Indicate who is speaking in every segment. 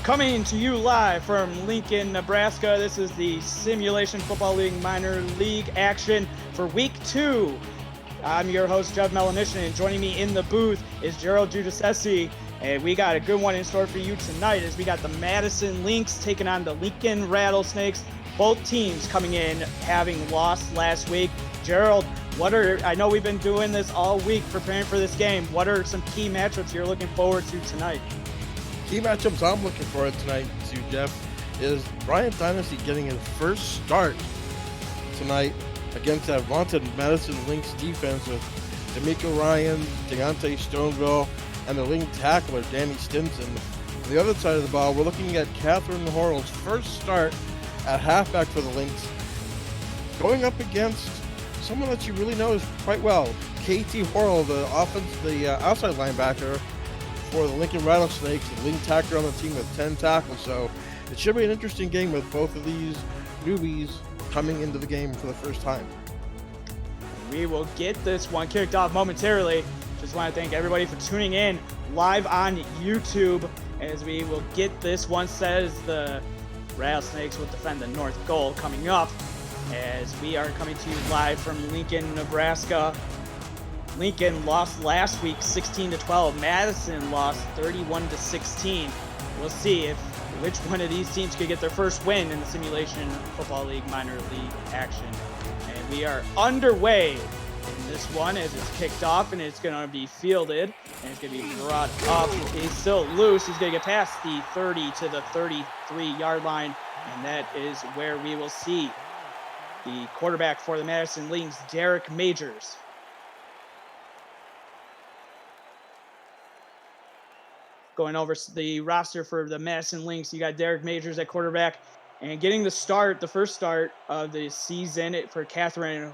Speaker 1: Coming to you live from Lincoln, Nebraska, this is the Simulation Football League Minor League action for Week 2. I'm your host, Jeff Melanishin, and joining me in the booth is Gerald Giudice. And we got a good one in store for you tonight as we got the Madison Lynx taking on the Lincoln Rattlesnakes. Both teams coming in having lost last week. Gerald, I know we've been doing this all week preparing for this game. What are some key matchups you're looking forward to tonight?
Speaker 2: Key matchups I'm looking for tonight, too, Jeff, is Bryant Dynasty getting his first start tonight against that vaunted Madison Lynx defense with D'Amico Ryan, Deontay Stoneville, and the Lynx tackler, Danny Stinson. On the other side of the ball, we're looking at Catherine Horrell's first start at halfback for the Lynx, going up against someone that you really know quite well, KT Horrell, the outside linebacker for the Lincoln Rattlesnakes, the Lynx tackler on the team with 10 tackles. So it should be an interesting game with both of these newbies coming into the game for the first time.
Speaker 1: We will get this one kicked off momentarily. Just want to thank everybody for tuning in live on YouTube as we will get this one set as the Rattlesnakes will defend the north goal coming up as we are coming to you live from Lincoln, Nebraska. Lincoln lost last week 16-12. Madison lost 31-16. We'll see which one of these teams could get their first win in the Simulation Football League Minor League action. And we are underway in this one as it's kicked off and it's going to be fielded and it's going to be brought up. He's still loose. He's going to get past the 30 to the 33-yard line, and that is where we will see the quarterback for the Madison Lynx, Derek Majors. Going over the roster for the Madison Lynx, you got Derek Majors at quarterback, and getting the first start of the season for Catherine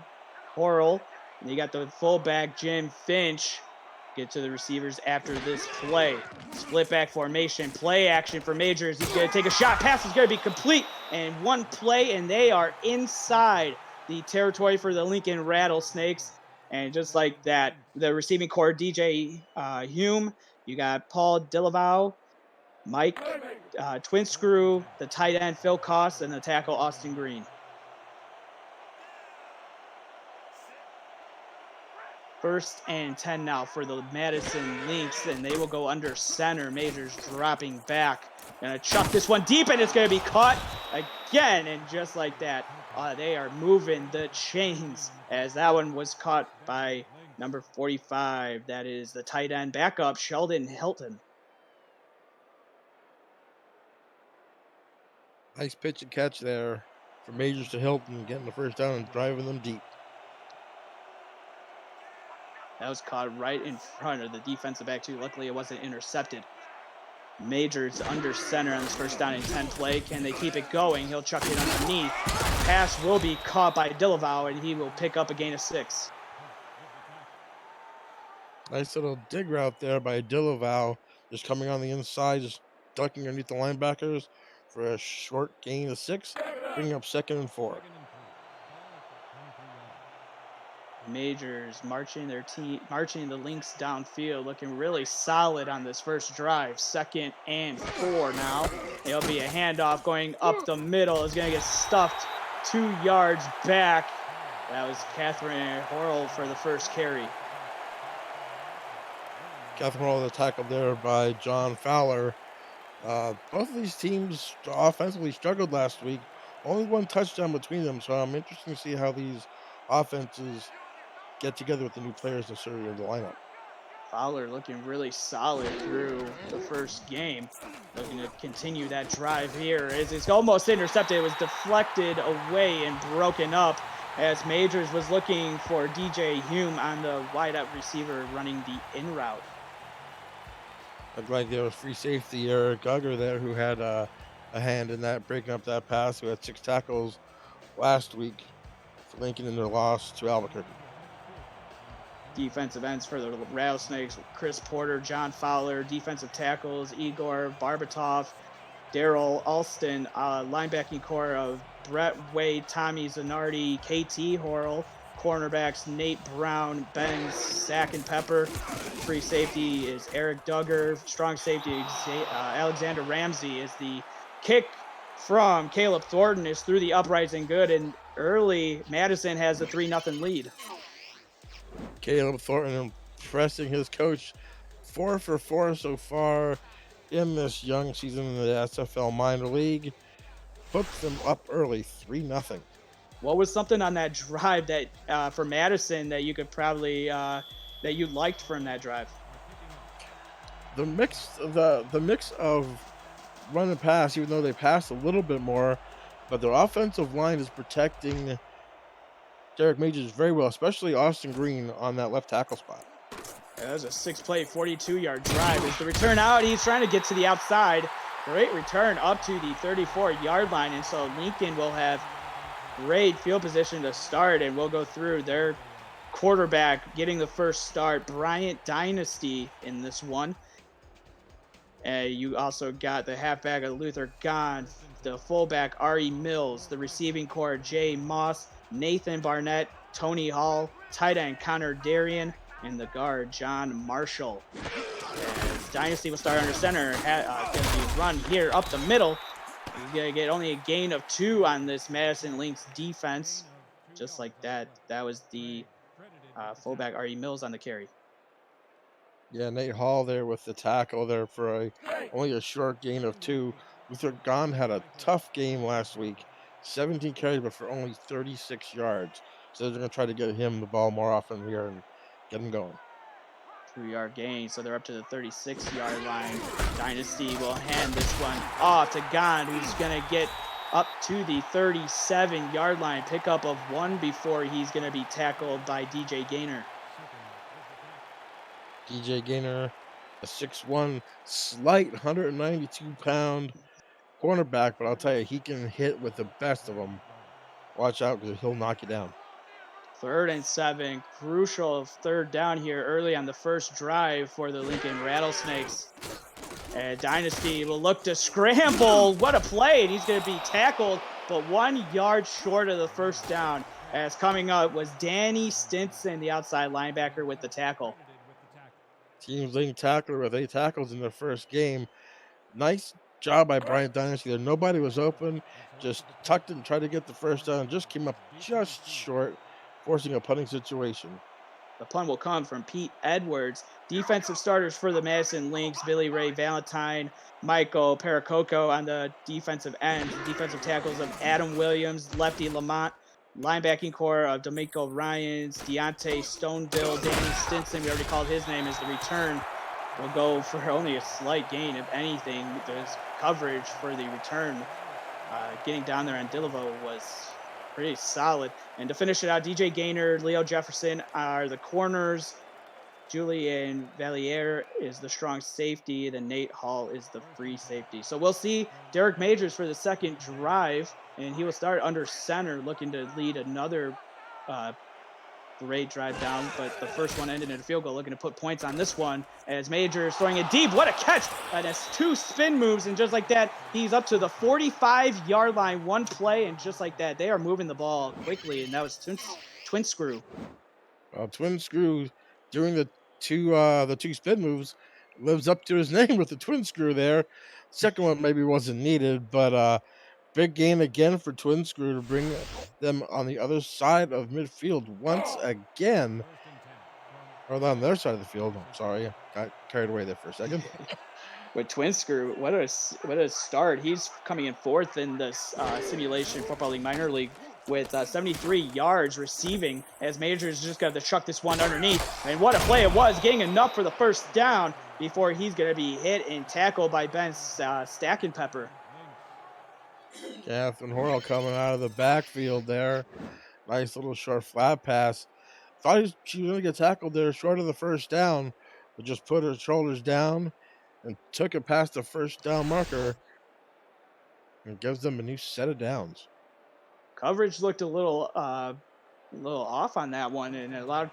Speaker 1: Horrell. And you got the fullback, Jim Finch. Get to the receivers after this play. Split back formation, play action for Majors. He's going to take a shot. Pass is going to be complete, and one play, and they are inside the territory for the Lincoln Rattlesnakes. And just like that, the receiving core, DJ Hume. You got Paul Dillavau, Mike Twin Screw, the tight end Phil Koss, and the tackle Austin Green. First and 10 now for the Madison Lynx, and they will go under center. Majors dropping back. Gonna chuck this one deep, and it's gonna be caught again. And just like that, they are moving the chains as that one was caught by number 45. That is the tight end backup, Sheldon Hilton.
Speaker 2: Nice pitch and catch there for Majors to Hilton, getting the first down and driving them deep.
Speaker 1: That was caught right in front of the defensive back, too. Luckily, it wasn't intercepted. Majors under center on this first down and 10 play. Can they keep it going? He'll chuck it underneath. Pass will be caught by Dillavau, and he will pick up a gain of 6.
Speaker 2: Nice little dig route there by Dillavau, just coming on the inside, just ducking underneath the linebackers for a short gain of 6, bringing up 2nd and 4.
Speaker 1: Majors marching the Lynx downfield, looking really solid on this first drive. 2nd and 4 now. It'll be a handoff going up the middle. It's going to get stuffed 2 yards back. That was Catherine Horrell for the first carry.
Speaker 2: Catherine Horrell, the tackle there by John Fowler. Both of these teams offensively struggled last week. Only one touchdown between them, so I'm interested to see how these offenses get together with the new players necessarily in the lineup.
Speaker 1: Fowler looking really solid through the first game. Looking to continue that drive here. It's almost intercepted. It was deflected away and broken up as Majors was looking for DJ Hume on the wide-out receiver running the in route.
Speaker 2: Looked like there was free safety Eric Gugger there who had a hand in that, breaking up that pass, who had 6 tackles last week for Lincoln in their loss to Albuquerque.
Speaker 1: Defensive ends for the Rattlesnakes, Chris Porter, John Fowler. Defensive tackles, Igor Barbatov, Daryl Alston. Linebacking core of Brett Wade, Tommy Zanardi, KT Horrell. cornerbacks Nate Brown, Ben Sack and Pepper. Free safety is Eric Duggar. Strong safety Alexander Ramsey. Is the kick from Caleb Thornton is through the uprights and good. And early Madison has a 3-0 lead.
Speaker 2: Caleb Thornton impressing his coach, 4 for 4 so far in this young season in the SFL minor league. Puts them up early, 3-0.
Speaker 1: What was something on that drive that for Madison that you could probably that you liked from that drive?
Speaker 2: The mix of run and pass, even though they passed a little bit more, but their offensive line is protecting Derek Majors very well, especially Austin Green on that left tackle spot.
Speaker 1: That was a 6-play, 42-yard drive. Is the return out? He's trying to get to the outside. Great return up to the 34-yard line, and so Lincoln will have great field position to start, and we'll go through their quarterback getting the first start, Bryant Dynasty in this one. You also got the halfback of Luther Gahn, the fullback Ari Mills, the receiving core Jay Moss, Nathan Barnett, Tony Hall, tight end Connor Darien, and the guard John Marshall. As Dynasty will start under center, going to be run here up the middle. He's going to get only a gain of 2 on this Madison Lynx defense. Just like that. That was the fullback Ari Mills on the carry.
Speaker 2: Yeah, Nate Hall there with the tackle there for only a short gain of 2. Luther Gahn had a tough game last week, 17 carries, but for only 36 yards. So they're going to try to get him the ball more often here and get him going.
Speaker 1: 2-yard gain, so they're up to the 36-yard line. Dynasty will hand this one off to Gahn, who's going to get up to the 37-yard line. Pickup of 1 before he's going to be tackled by DJ Gaynor.
Speaker 2: DJ Gaynor, a 6'1", slight 192-pound cornerback, but I'll tell you, he can hit with the best of them. Watch out because he'll knock you down.
Speaker 1: 3rd and 7, crucial 3rd down here early on the first drive for the Lincoln Rattlesnakes. And Dynasty will look to scramble. What a play. And he's going to be tackled, but 1 yard short of the first down. As coming up was Danny Stinson, the outside linebacker, with the tackle.
Speaker 2: Team's leading tackler with 8 tackles in their first game. Nice job by Bryant Dynasty there. Nobody was open. Just tucked it and tried to get the first down. Just came up just short, forcing a punting situation.
Speaker 1: The punt will come from Pete Edwards. Defensive starters for the Madison Lynx, Billy Ray Valentine, Michael Paracoco on the defensive end. Defensive tackles of Adam Williams, lefty Lamont, linebacking core of D'Amico Ryans, Deontay Stoneville, Danny Stinson, we already called his name, as the return will go for only a slight gain, if anything. There's coverage for the return. Getting down there on Dilivo was pretty solid. And to finish it out, DJ Gaynor, Leo Jefferson are the corners. Julian Valier is the strong safety. Then Nate Hall is the free safety. So we'll see Derek Majors for the second drive, and he will start under center, looking to lead another great drive down. But the first one ended in a field goal, looking to put points on this one as Majors throwing it deep. What a catch! And that's 2 spin moves, and just like that, he's up to the 45-yard line. 1 play, and just like that, they are moving the ball quickly, and that was twin screw.
Speaker 2: Twin screw doing the two spin moves lives up to his name with the twin screw there. Second one maybe wasn't needed, but big gain again for twin screw to bring them on the other side of midfield once again. Or on their side of the field. I'm sorry, got carried away there for a second.
Speaker 1: With twin screw, what a start. He's coming in 4th in this simulation football league minor league with 73 yards receiving, as Majors just got to chuck this one underneath. And what a play it was, getting enough for the first down before he's going to be hit and tackled by Ben Stack and Pepper.
Speaker 2: Catherine Horrell coming out of the backfield there. Nice little short flat pass. Thought she was going to get tackled there short of the first down, but just put her shoulders down and took it past the first down marker and gives them a new set of downs.
Speaker 1: Coverage looked a little off on that one, and it allowed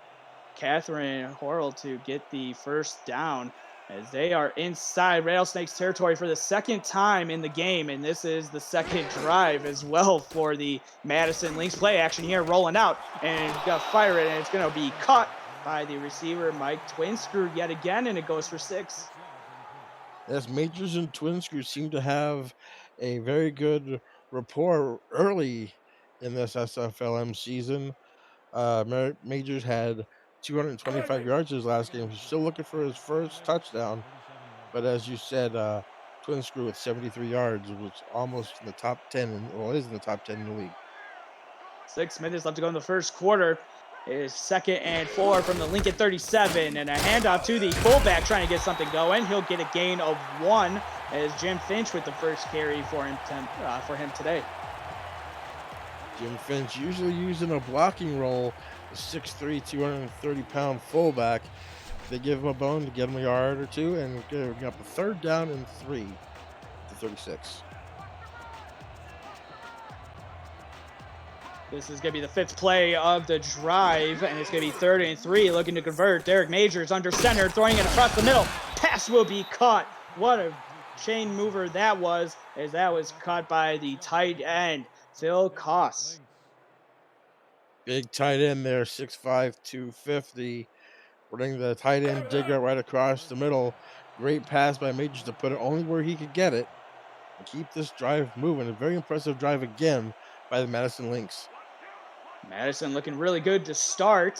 Speaker 1: Catherine Horrell to get the first down. as they are inside Rattlesnakes territory for the second time in the game. And this is the second drive as well for the Madison Lynx. Play action here, rolling out, and got to fire it, and it's going to be caught by the receiver, Mike Twinscrew, yet again, and it goes for 6.
Speaker 2: As Majors and Twin Screws seem to have a very good rapport early in this SFLm season. Majors had 225 yards his last game. He's still looking for his first touchdown. But as you said, Twin Screw with 73 yards was almost in the top 10, is in the top 10 in the league.
Speaker 1: 6 minutes left to go in the first quarter. Is 2nd and 4 from the Lincoln 37, and a handoff to the fullback trying to get something going. He'll get a gain of 1 as Jim Finch with the first carry for him today.
Speaker 2: Jim Finch usually using a blocking role, a 6'3", 230-pound fullback. They give him a bone to get him a yard or two, and giving up a 3rd down and 3 to 36.
Speaker 1: This is going to be the 5th play of the drive, and it's going to be 3rd and 3, looking to convert. Derek Majors under center, throwing it across the middle. Pass will be caught. What a chain mover that was, as that was caught by the tight end, Phil Koss.
Speaker 2: Big tight end there, 6'5", 250. Running the tight end digger right across the middle. Great pass by Majors to put it only where he could get it and keep this drive moving. A very impressive drive again by the Madison Lynx.
Speaker 1: Madison looking really good to start.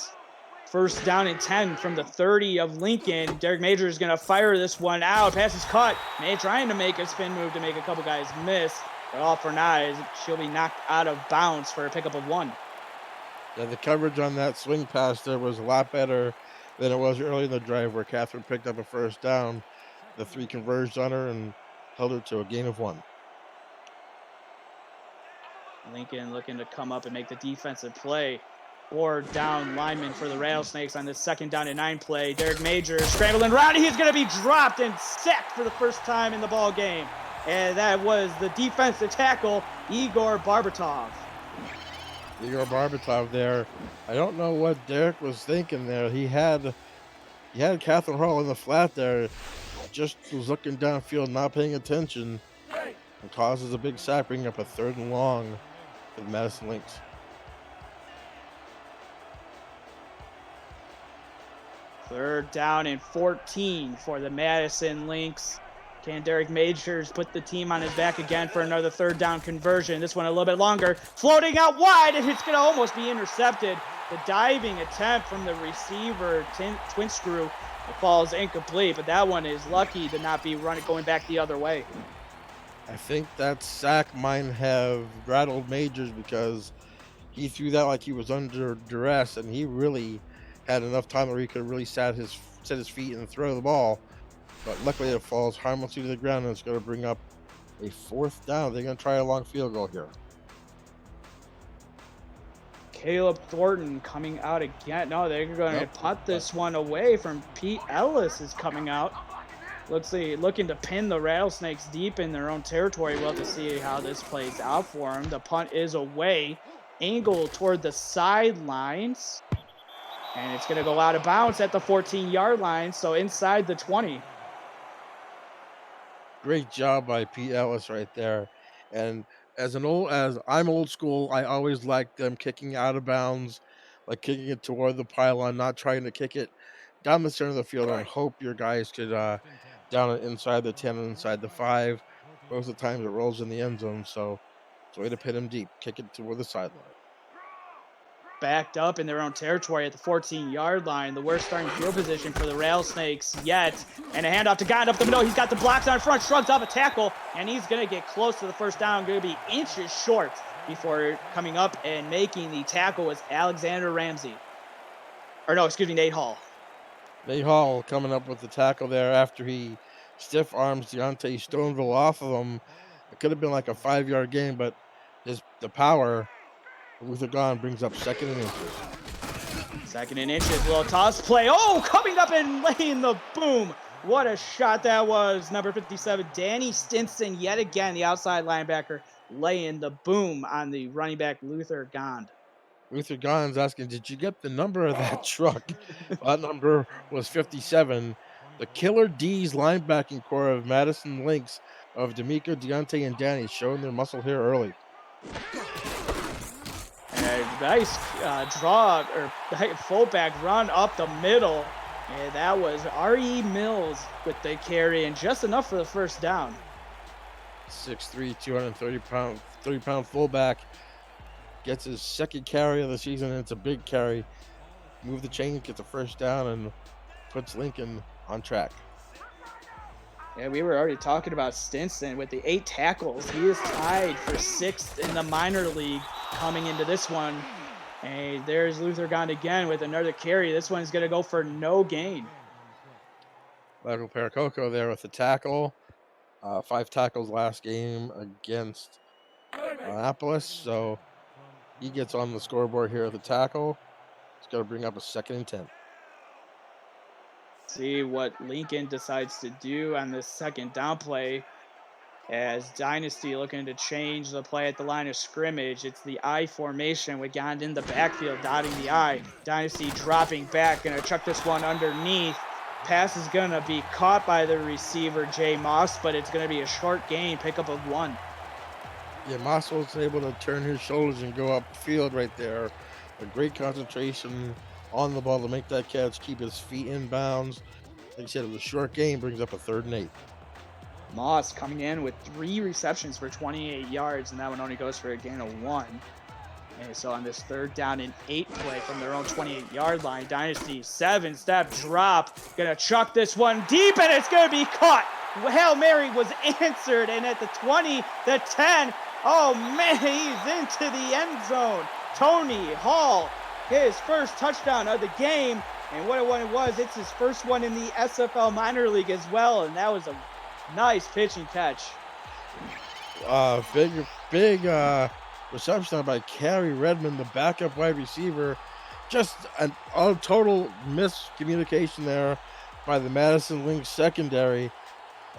Speaker 1: 1st down and 10 from the 30 of Lincoln. Derek Major is going to fire this one out. Pass is caught. May trying to make a spin move to make a couple guys miss. But all for now, she'll be knocked out of bounds for a pickup of 1.
Speaker 2: Yeah, the coverage on that swing pass there was a lot better than it was early in the drive where Catherine picked up a 1st down. The 3 converged on her and held her to a gain of 1.
Speaker 1: Lincoln looking to come up and make the defensive play. 4 down linemen for the Rattlesnakes on this 2nd down and 9 play. Derek Major scrambling around. He's going to be dropped and sacked for the first time in the ball game. And that was the defensive tackle, Igor Barbatov.
Speaker 2: Igor Barbatov there. I don't know what Derek was thinking there. He had Catherine Hall in the flat there. Just was looking downfield, not paying attention, and causes a big sack, bringing up a 3rd and long for the Madison Lynx.
Speaker 1: Third down and 14 for the Madison Lynx. Can Derek Majors put the team on his back again for another 3rd down conversion? This one a little bit longer. Floating out wide, and it's going to almost be intercepted. The diving attempt from the receiver, Twin Screw, it falls incomplete, but that one is lucky to not be going back the other way.
Speaker 2: I think that sack might have rattled Majors because he threw that like he was under duress, and he really had enough time where he could really set his feet and throw the ball. But luckily it falls harmlessly to the ground, and it's going to bring up a 4th down. They're going to try a long field goal here.
Speaker 1: Caleb Thornton coming out again. No, they're going to punt this one away from Pete Ellis is coming out. Looking to pin the Rattlesnakes deep in their own territory. We'll have to see how this plays out for them. The punt is away. Angle toward the sidelines. And it's going to go out of bounds at the 14-yard line, so inside the 20.
Speaker 2: Great job by Pete Ellis right there. And as I'm old school, I always liked them kicking out of bounds, like kicking it toward the pylon, not trying to kick it down the center of the field. And I hope your guys could down it inside the 10 and inside the 5. Most of the times it rolls in the end zone, so it's a way to pin them deep. Kick it toward the sideline.
Speaker 1: Backed up in their own territory at the 14-yard line. The worst starting field position for the Rattlesnakes yet. And a handoff to Gond up the middle. He's got the blocks on front, shrugs off a tackle, and he's going to get close to the 1st down. Going to be inches short before coming up and making the tackle was Alexander Ramsey. Nate Hall.
Speaker 2: Nate Hall coming up with the tackle there after he stiff arms Deontay Stoneville off of him. It could have been like a 5-yard gain, but the power Luther Gahn brings up 2nd and inches.
Speaker 1: 2nd and inches, little toss play. Oh, coming up and laying the boom. What a shot that was. Number 57, Danny Stinson, yet again, the outside linebacker, laying the boom on the running back, Luther Gond.
Speaker 2: Luther Gahn's asking, did you get the number of that truck? That number was 57. The Killer D's linebacking core of Madison Lynx of D'Amico, Deontay, and Danny showing their muscle here early.
Speaker 1: And a nice draw or fullback run up the middle. And that was R.E. Mills with the carry and just enough for the first down.
Speaker 2: 6'3", 30-pound fullback gets his second carry of the season, and it's a big carry. Move the chain, gets a first down, and puts Lincoln on track.
Speaker 1: Yeah, we were already talking about Stinson with the 8 tackles. He is tied for 6th in the minor league coming into this one. And there's Luther gone again with another carry. This one is going to go for no gain.
Speaker 2: Michael Paracoco there with the tackle. 5 tackles last game against Annapolis, so he gets on the scoreboard here at the tackle. It's got to bring up a 2nd and 10.
Speaker 1: See what Lincoln decides to do on this second down play, as Dynasty looking to change the play at the line of scrimmage. It's the I formation with Gond in the backfield, dotting the I. Dynasty dropping back, going to chuck this one underneath. Pass is going to be caught by the receiver, Jay Moss, but it's going to be a short gain, pickup of 1.
Speaker 2: Yeah, Moss was able to turn his shoulders and go upfield right there. A great concentration on the ball to make that catch, keep his feet in bounds. Like I said, it was a short game, brings up a 3rd and 8.
Speaker 1: Moss coming in with 3 receptions for 28 yards, and that one only goes for a gain of 1. And so on this 3rd down and 8 play from their own 28-yard line, Dynasty 7-step drop. Gonna chuck this one deep, and it's gonna be caught. Hail Mary was answered, and at the 20, the 10. Oh man, he's into the end zone. Tony Hall, his first touchdown of the game. And what it was, it's his first one in the SFL minor league as well. And that was a nice pitch and catch.
Speaker 2: Big reception by Carrie Redmond, the backup wide receiver. Just a total miscommunication there by the Madison Lynx secondary,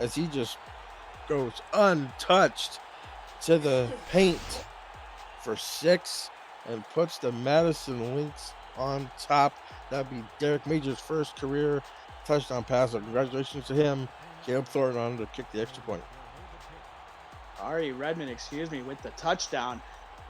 Speaker 2: as he just goes untouched to the paint for 6 and puts the Madison Lynx on top. That'd be Derek Major's first career touchdown pass. So congratulations to him. Caleb Thornton on to kick the extra point.
Speaker 1: Ari Redmond, with the touchdown.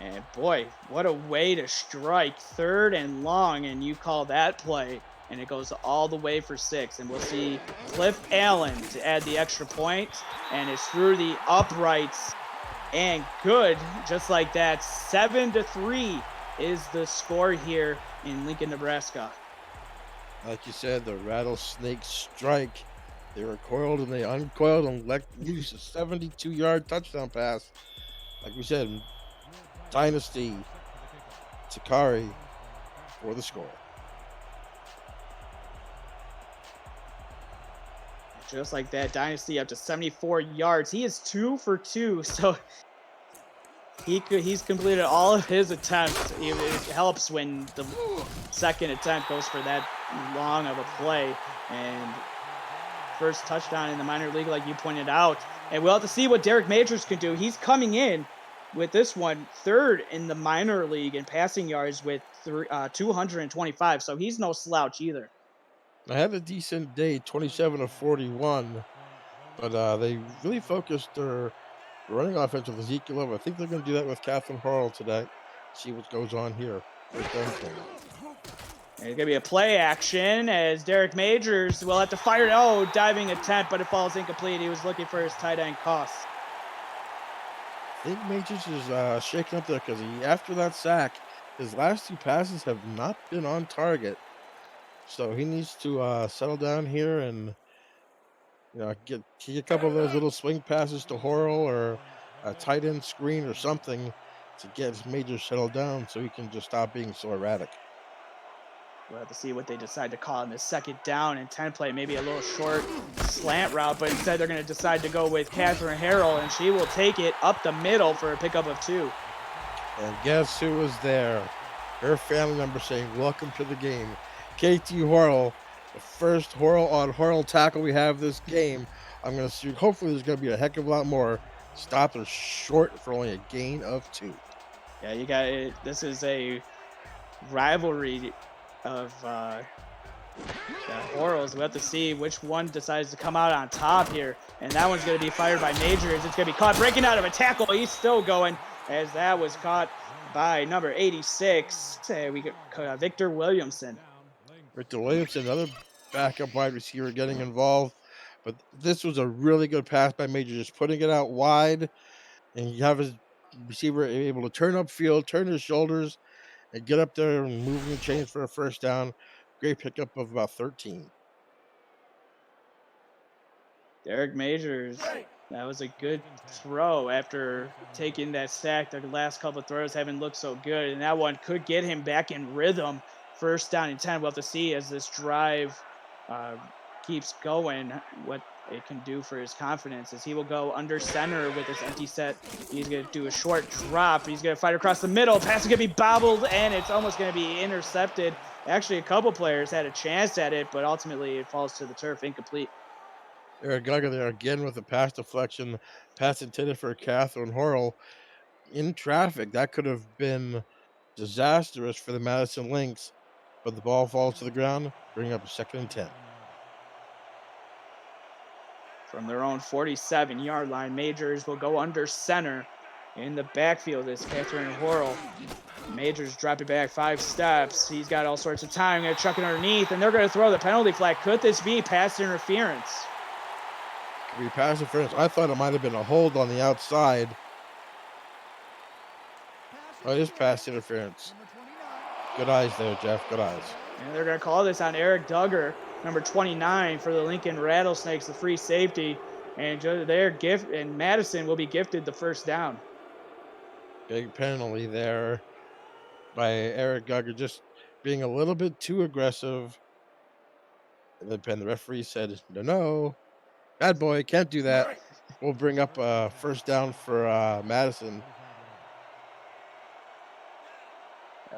Speaker 1: And boy, what a way to strike 3rd and long, and you call that play, and it goes all the way for 6. And we'll see Cliff Allen to add the extra point, and it's through the uprights. And good, just like that. 7-3 is the score here in Lincoln, Nebraska.
Speaker 2: Like you said, the rattlesnake strike. They recoiled and they uncoiled and let loose a 72-yard touchdown pass. Like we said, Dynasty Takari for the score.
Speaker 1: Just like that, Dynasty up to 74 yards. He is 2 for 2, so he's completed all of his attempts. It helps when the second attempt goes for that long of a play. And first touchdown in the minor league, like you pointed out. And we'll have to see what Derek Majors can do. He's coming in with this one 3rd in the minor league in passing yards with 225. So he's no slouch either.
Speaker 2: I had a decent day, 27 of 41, but they really focused their running offense with Ezekiel Love. I think they're going to do that with Catherine Harrell today. See what goes on here.
Speaker 1: And it's going to be a play action as Derek Majors will have to fire. Oh, diving attempt, but it falls incomplete. He was looking for his tight end Koss.
Speaker 2: I think Majors is shaking up there because after that sack, his last 2 passes have not been on target. So he needs to settle down here and get a couple of those little swing passes to Horrell or a tight end screen or something to get his Major settled down so he can just stop being so erratic.
Speaker 1: We'll have to see what they decide to call in this 2nd down and 10 play. Maybe a little short slant route, but instead they're going to decide to go with Catherine Harrell, and she will take it up the middle for a pickup of 2.
Speaker 2: And guess who was there? Her family member saying, "Welcome to the game." KT Horrell, the first Horrell on Horrell tackle we have this game. I'm going to see. Hopefully there's going to be a heck of a lot more. Stopped her short for only a gain of 2.
Speaker 1: Yeah, you got it. This is a rivalry of Orals, we'll have to see which one decides to come out on top here. And that one's going to be fired by Majors. It's going to be caught breaking out of a tackle. He's still going as that was caught by number 86. We got Victor Williamson.
Speaker 2: Victor Williamson, another backup wide receiver getting involved. But this was a really good pass by Major, just putting it out wide. And you have his receiver able to turn upfield, turn his shoulders, and get up there and moving the chains for a first down. Great pickup of about 13.
Speaker 1: Derek Majors, that was a good throw after taking that sack. The last couple of throws haven't looked so good, and that one could get him back in rhythm. First down and 10. We'll have to see as this drive keeps going what it can do for his confidence, as he will go under center with this empty set. He's going to do a short drop. He's going to fight across the middle. Pass is going to be bobbled, and it's almost going to be intercepted. Actually, a couple players had a chance at it, but ultimately it falls to the turf, incomplete.
Speaker 2: Eric Gugger there again with a pass deflection. Pass intended for Catherine Horrell in traffic. That could have been disastrous for the Madison Lynx, but the ball falls to the ground, bring up a 2nd and 10.
Speaker 1: From their own 47-yard line, Majors will go under center. In the backfield is Catherine Horrell. Majors drop it back 5 steps. He's got all sorts of time. Going to chuck it underneath, and they're going to throw the penalty flag. Could this be pass interference?
Speaker 2: Could be pass interference. I thought it might have been a hold on the outside. Oh, it is pass interference. Good eyes there, Jeff. Good eyes.
Speaker 1: And they're going to call this on Eric Duggar, number 29 for the Lincoln Rattlesnakes, the free safety. And Madison will be gifted the first down.
Speaker 2: Big penalty there by Eric Gugger, just being a little bit too aggressive. And the referee said, no, bad boy, can't do that. We'll bring up a first down for Madison.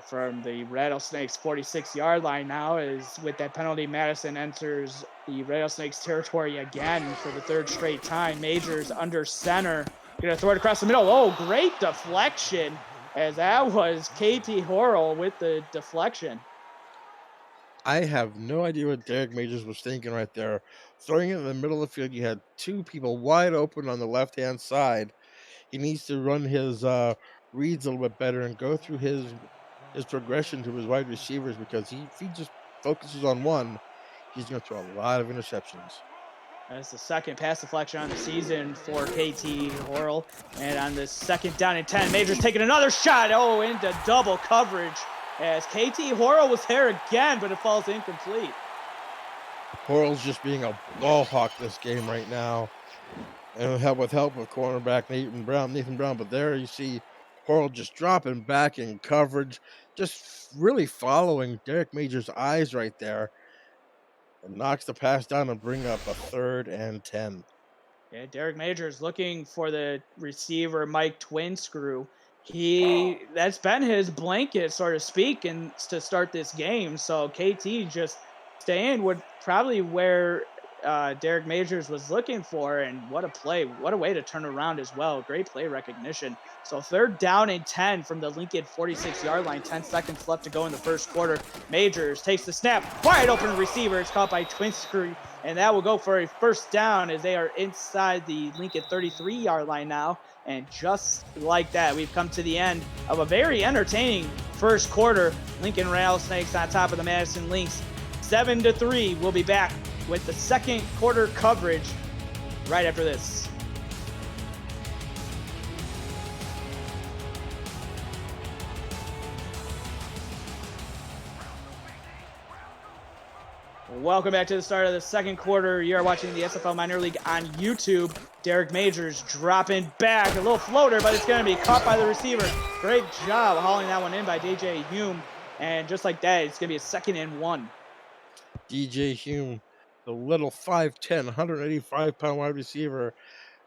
Speaker 1: From the Rattlesnakes 46-yard line now, is with that penalty, Madison enters the Rattlesnakes territory again for the 3rd straight time. Majors under center, gonna throw it across the middle. Oh, great deflection, as that was KT Horrell with the deflection.
Speaker 2: I have no idea what Derek Majors was thinking right there. Throwing it in the middle of the field, you had 2 people wide open on the left-hand side. He needs to run his reads a little bit better and go through his progression to his wide receivers, because if he just focuses on one, he's going to throw a lot of interceptions.
Speaker 1: That's the 2nd pass deflection on the season for KT Horrell. And on the 2nd down and 10, Majors taking another shot. Oh, into double coverage, as KT Horrell was there again, but it falls incomplete.
Speaker 2: Horrell's just being a ball hawk this game right now. And with help of cornerback Nathan Brown. But there you see Horrell just dropping back in coverage, just really following Derek Majors' eyes right there, and knocks the pass down and bring up a 3rd and 10.
Speaker 1: Yeah, Derek Majors looking for the receiver Mike Twinscrew. That's been his blanket, so to speak, and to start this game. So KT just staying with probably where Derek Majors was looking for, and what a play, what a way to turn around as well. Great play recognition. So 3rd down and 10 from the Lincoln 46-yard line. 10 seconds left to go in the 1st quarter. Majors takes the snap, wide open receiver. It's caught by Twinscrew, and that will go for a first down, as they are inside the Lincoln 33-yard line now. And just like that, we've come to the end of a very entertaining 1st quarter. Lincoln Rattlesnakes on top of the Madison Lynx, 7-3. We'll be back with the 2nd quarter coverage right after this. Welcome back to the start of the 2nd quarter. You are watching the SFL Minor League on YouTube. Derek Majors dropping back, a little floater, but it's going to be caught by the receiver. Great job hauling that one in by DJ Hume. And just like that, it's going to be a 2nd and 1.
Speaker 2: DJ Hume, the little 5'10", 185-pound wide receiver,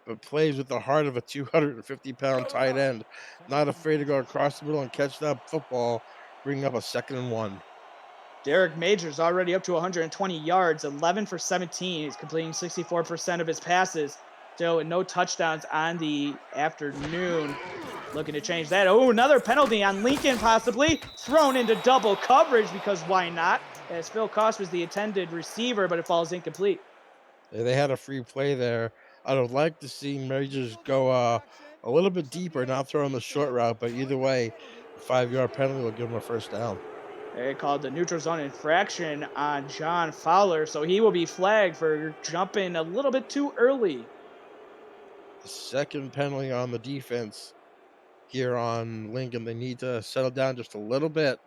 Speaker 2: but plays with the heart of a 250-pound tight end. Not afraid to go across the middle and catch that football, bring up a 2nd and 1.
Speaker 1: Derek Majors already up to 120 yards, 11 for 17. He's completing 64% of his passes. Still no touchdowns on the afternoon. Looking to change that. Oh, another penalty on Lincoln possibly. Thrown into double coverage, because why not? as Phil Koss was the intended receiver, but it falls incomplete.
Speaker 2: They had a free play there. I would like to see Majors go a little bit deeper, not throw on the short route, but either way, a 5-yard penalty will give them a first down.
Speaker 1: They called the neutral zone infraction on John Fowler, so he will be flagged for jumping a little bit too early.
Speaker 2: The second penalty on the defense here on Lincoln. They need to settle down just a little bit.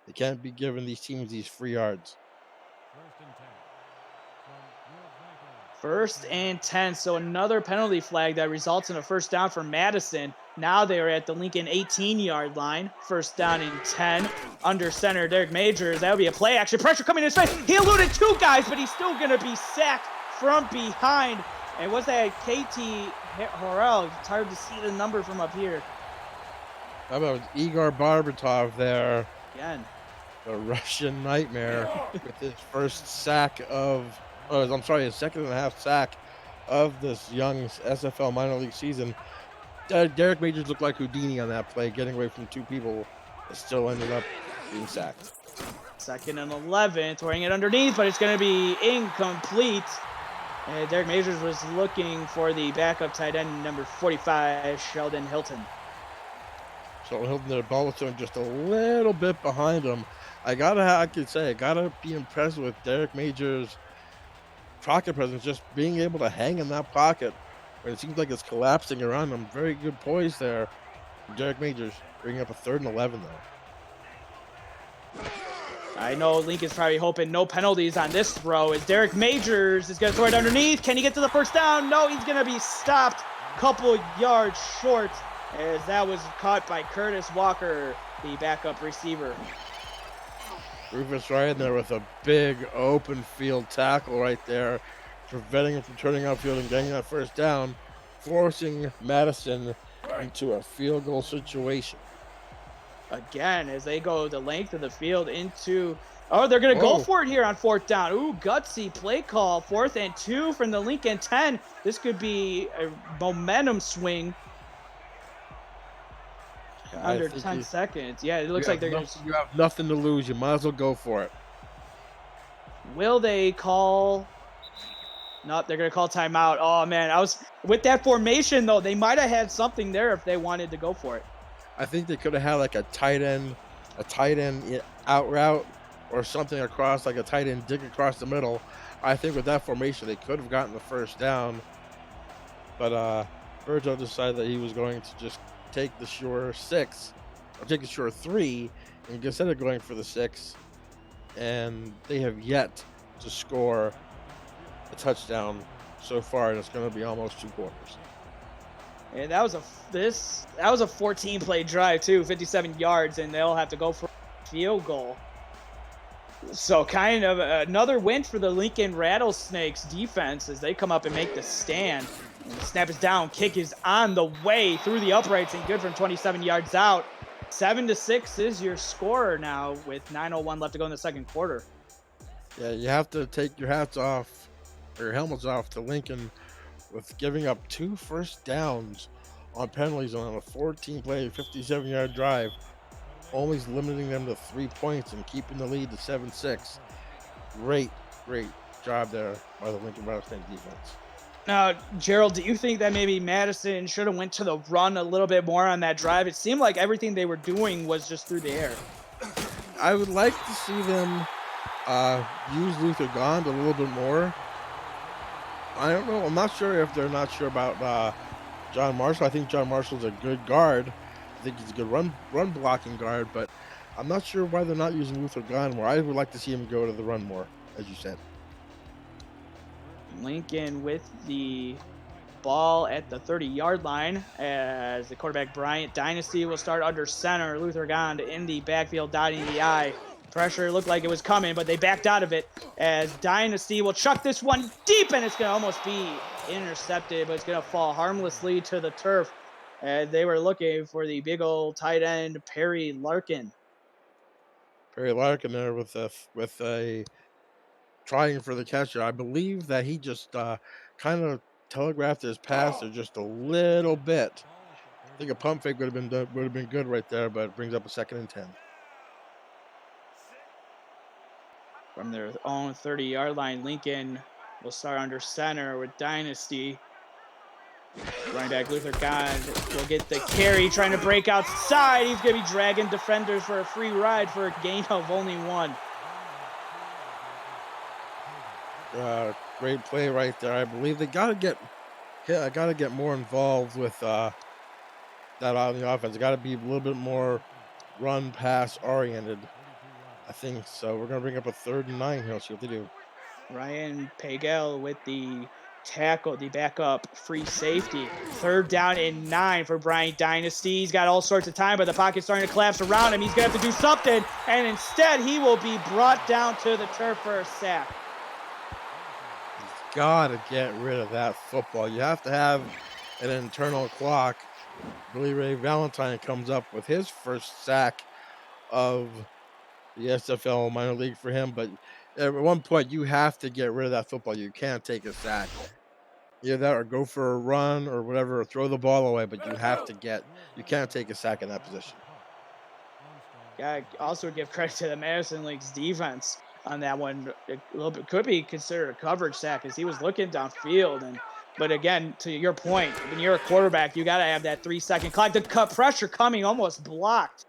Speaker 2: They can't be giving these teams these free yards.
Speaker 1: First and 10, so another penalty flag that results in a first down for Madison. Now they are at the Lincoln 18-yard line. First down and 10. Under center, Derek Majors. That would be a play action. Pressure coming in his face. He eluded 2 guys, but he's still going to be sacked from behind. And was that KT Horrell? It's hard to see the number from up here.
Speaker 2: How about Igor Barbatov there?
Speaker 1: Again.
Speaker 2: The Russian nightmare with his first sack of, his second and a half sack of this young SFL minor league season. Derek Majors looked like Houdini on that play, getting away from 2 people. It still ended up being sacked.
Speaker 1: Second and 11, throwing it underneath, but it's going to be incomplete. And Derek Majors was looking for the backup tight end, number 45, Sheldon Hilton.
Speaker 2: Sheldon Hilton, the ball was thrown just a little bit behind him. I gotta be impressed with Derek Majors' pocket presence, just being able to hang in that pocket when it seems like it's collapsing around him. Very good poise there. Derek Majors bringing up a 3rd and 11 though.
Speaker 1: I know Lincoln's probably hoping no penalties on this throw as Derek Majors is going to throw it underneath. Can he get to the first down? No, he's going to be stopped a couple yards short as that was caught by Curtis Walker, the backup receiver.
Speaker 2: Rufus Ryan there with a big open field tackle right there, preventing him from turning outfield and getting that first down, forcing Madison into a field goal situation.
Speaker 1: Again, as they go the length of the field into... Oh, they're going to go for it here on 4th down. Ooh, gutsy play call. 4th and 2 from the Lincoln 10. This could be a momentum swing. Under 10 seconds. Yeah, it looks like they're going to...
Speaker 2: You have nothing to lose. You might as well go for it.
Speaker 1: Will they call... Nope, they're going to call timeout. Oh, man. With that formation, though, they might have had something there if they wanted to go for it.
Speaker 2: I think they could have had like a tight end out route or something across, like a tight end dig across the middle. I think with that formation, they could have gotten the first down. But Berto decided that he was going to just take the sure 6, or take the sure 3, and instead of going for the 6, and they have yet to score a touchdown so far, and it's going to be almost 2 quarters.
Speaker 1: And that was a 14-play drive too, 57 yards, and they'll have to go for a field goal. So kind of another win for the Lincoln Rattlesnakes defense as they come up and make the stand. And the snap is down, kick is on the way through the uprights and good from 27 yards out. 7-6 is your score now with 9:01 left to go in the second quarter.
Speaker 2: Yeah, you have to take your hats off, or your helmets off to Lincoln with giving up 2 first downs on penalties on a 14-play, 57-yard drive, only limiting them to 3 points and keeping the lead to 7-6. Great job there by the Lincoln Rattlesnake defense.
Speaker 1: Now, Gerald, do you think that maybe Madison should have went to the run a little bit more on that drive? It seemed like everything they were doing was just through the air.
Speaker 2: I would like to see them use Luther Gond a little bit more. I don't know. I'm not sure if they're not sure about John Marshall. I think John Marshall's a good guard. I think he's a good run blocking guard, but I'm not sure why they're not using Luther Gond more. I would like to see him go to the run more, as you said.
Speaker 1: Lincoln with the ball at the 30-yard line as the quarterback Bryant Dynasty will start under center. Luther Gond in the backfield dotting the I. Pressure looked like it was coming, but they backed out of it as Dynasty will chuck this one deep, and it's going to almost be intercepted, but it's going to fall harmlessly to the turf. And they were looking for the big old tight end, Perry Larkin.
Speaker 2: Perry Larkin there with a trying for the catcher. I believe that he just kind of telegraphed his pass there just a little bit. I think a pump fake would have been good right there, but it brings up a 2nd and 10.
Speaker 1: From their own 30-yard line, Lincoln will start under center with Dynasty. Running back Luther God will get the carry, trying to break outside. He's going to be dragging defenders for a free ride for a gain of only 1.
Speaker 2: Great play right there. I believe they got to get more involved with that on the offense. Got to be a little bit more run pass oriented. I think so. We're gonna bring up a 3rd and 9 here. Let's see what they do.
Speaker 1: Ryan Pagel with the tackle, the backup free safety. 3rd down and 9 for Bryant Dynasty. He's got all sorts of time, but the pocket's starting to collapse around him. He's going to have to do something, and instead he will be brought down to the turf for a sack.
Speaker 2: He's got to get rid of that football. You have to have an internal clock. Billy Ray Valentine comes up with his first sack of the SFL minor league for him, but at one point you have to get rid of that football. You can't take a sack. Either that or go for a run or whatever, or throw the ball away, but you can't take a sack in that position.
Speaker 1: Yeah, also give credit to the Madison Links defense on that one. A little bit could be considered a coverage sack as he was looking downfield. But again, to your point, when you're a quarterback, you got to have that 3-second clock. The cut pressure coming almost blocked,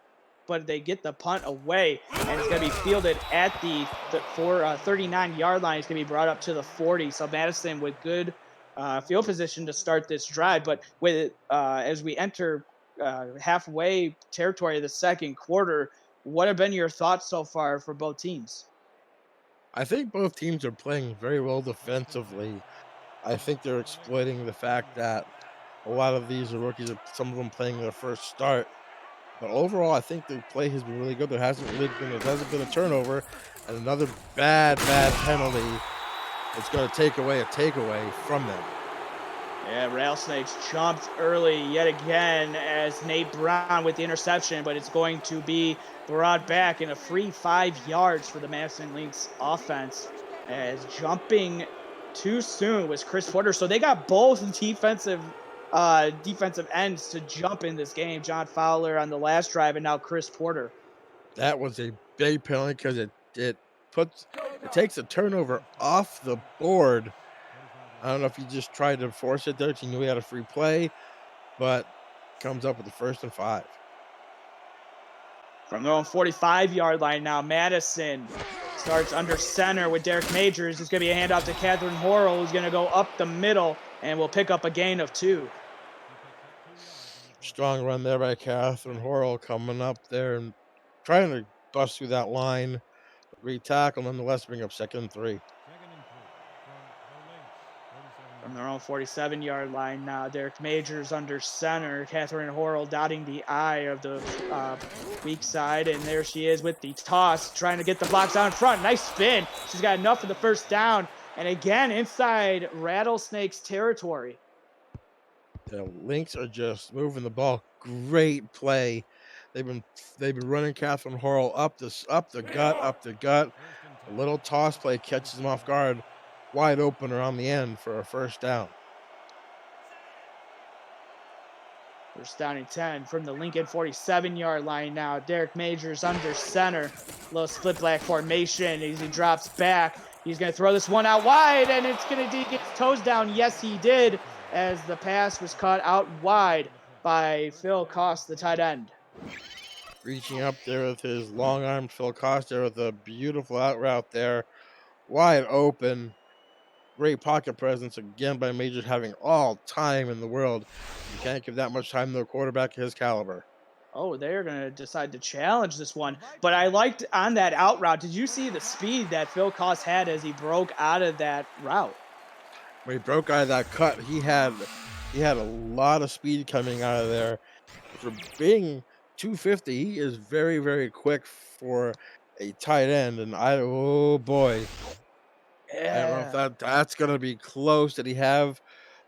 Speaker 1: but they get the punt away, and it's going to be fielded at the 39-yard line. It's going to be brought up to the 40. So Madison with good field position to start this drive. But with as we enter halfway territory of the second quarter, what have been your thoughts so far for both teams?
Speaker 2: I think both teams are playing very well defensively. I think they're exploiting the fact that a lot of these are rookies, some of them playing their first start. But overall, I think the play has been really good. There hasn't been a turnover, and another bad penalty. It's going to take away a takeaway from them.
Speaker 1: Yeah, Rattlesnakes jumped early yet again as Nate Brown with the interception, but it's going to be brought back in a free 5 yards for the Madison Lynx offense, as jumping too soon was Chris Porter. So they got both defensive ends to jump in this game. John Fowler on the last drive, and now Chris Porter.
Speaker 2: That was a big penalty because it takes a turnover off the board. I don't know if he just tried to force it there. He knew he had a free play, but comes up with the 1st and 5.
Speaker 1: From their own 45-yard line now, Madison starts under center with Derek Majors. It's going to be a handoff to Catherine Horrell, who's going to go up the middle and will pick up a gain of 2.
Speaker 2: Strong run there by Catherine Horrell, coming up there and trying to bust through that line. Re-tackle, nonetheless, bring up 2nd and 3.
Speaker 1: From their own 47-yard line now, Derek Majors under center. Catherine Horrell dotting the I of the weak side, and there she is with the toss, trying to get the blocks out in front. Nice spin. She's got enough for the 1st down, and again inside Rattlesnakes territory.
Speaker 2: The Lynx are just moving the ball. Great play. They've been running Catherine Horrell up the gut. A little toss play catches them off guard, wide open around the end for a 1st down.
Speaker 1: 1st down and 10 from the Lincoln 47-yard line now. Derek Majors under center. Little split black formation as he drops back. He's going to throw this one out wide, and it's going to get his toes down. Yes, he did, as the pass was caught out wide by Phil Cost, the tight end.
Speaker 2: Reaching up there with his long arm, Phil Costa with a beautiful out route there. Wide open. Great pocket presence again by Majors, having all time in the world. You can't give that much time to a quarterback of his caliber.
Speaker 1: Oh, they're going to decide to challenge this one. But I liked on that out route, did you see the speed that Phil Cost had as he broke out of that route?
Speaker 2: When he broke out of that cut, he had a lot of speed coming out of there. For being 250, he is very, very quick for a tight end. And oh boy.
Speaker 1: Yeah.
Speaker 2: I don't know if that's going to be close. Did he have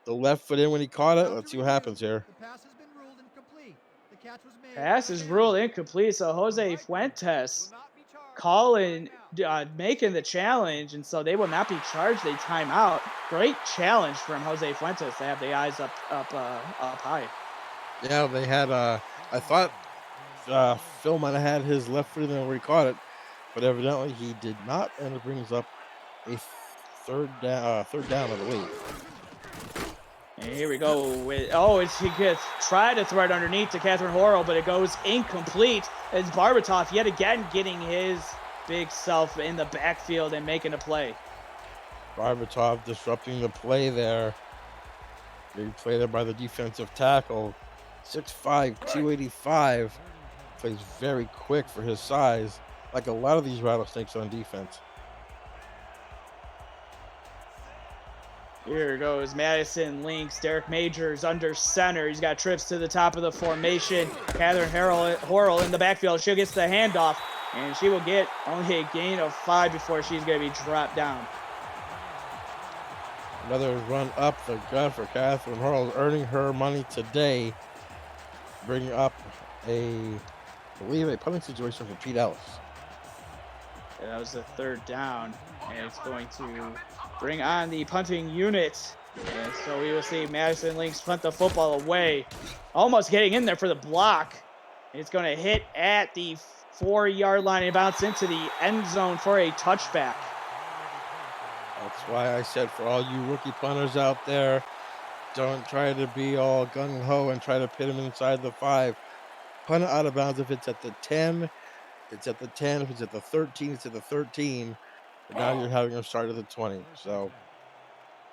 Speaker 2: the left foot in when he caught it? Let's see what happens here.
Speaker 3: The pass has been ruled incomplete. The catch was made.
Speaker 1: Pass is ruled incomplete, so Jose Fuentes making the challenge, and so they will not be charged a timeout. Great challenge from Jose Fuentes to have the eyes up high.
Speaker 2: Yeah, they had I thought Phil might have had his left foot in there where he caught it. but evidently he did not, and it brings up a third down, I believe.
Speaker 1: And here we go with, he gets tried to throw it underneath to Catherine Horrell, but it goes incomplete as Barbatov yet again getting his big self in the backfield and making a play.
Speaker 2: Barbatov disrupting the play there. Big play there by the defensive tackle. 6'5", 285. Plays very quick for his size, like a lot of these rattlesnakes on defense.
Speaker 1: Here goes Madison Lynx. Derek Majors under center. He's got trips to the top of the formation. Catherine Horrell in the backfield. She gets the handoff, and she will get only a gain of 5 before she's going to be dropped down.
Speaker 2: Another run up the gut for Catherine Horrell, earning her money today. Bringing up I believe a punting situation for Pete Ellis.
Speaker 1: And that was the 3rd down, and it's going to bring on the punting unit. And so we will see Madison Lynx punt the football away, almost getting in there for the block. It's going to hit at the 4-yard line and bounce into the end zone for a touchback.
Speaker 2: That's why I said, for all you rookie punters out there, don't try to be all gung-ho and try to pit him inside the 5. Punt it out of bounds if it's at the 10. It's at the 10. If it's at the 13, it's at the 13. But now you're having a start at the 20. So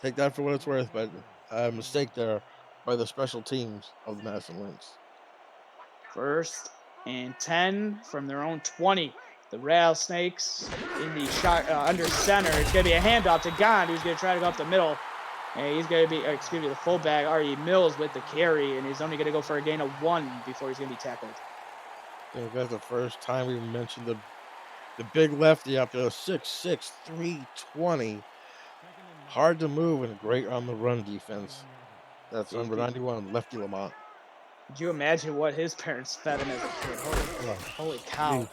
Speaker 2: take that for what it's worth, but a mistake there by the special teams of the Madison Lynx.
Speaker 1: 1st and 10 from their own 20. The Rattlesnakes in the shot under center. It's going to be a handoff to Gond, who's going to try to go up the middle. And he's going to be, the fullback, R.E. Mills, with the carry, and he's only going to go for a gain of 1 before he's going to be tackled.
Speaker 2: I think that's the first time we've mentioned the big lefty out there, 6'6", 320. Hard to move and great on the run defense. That's number 91, Lefty Lamont.
Speaker 1: Could you imagine what his parents fed him as a kid? Holy cow.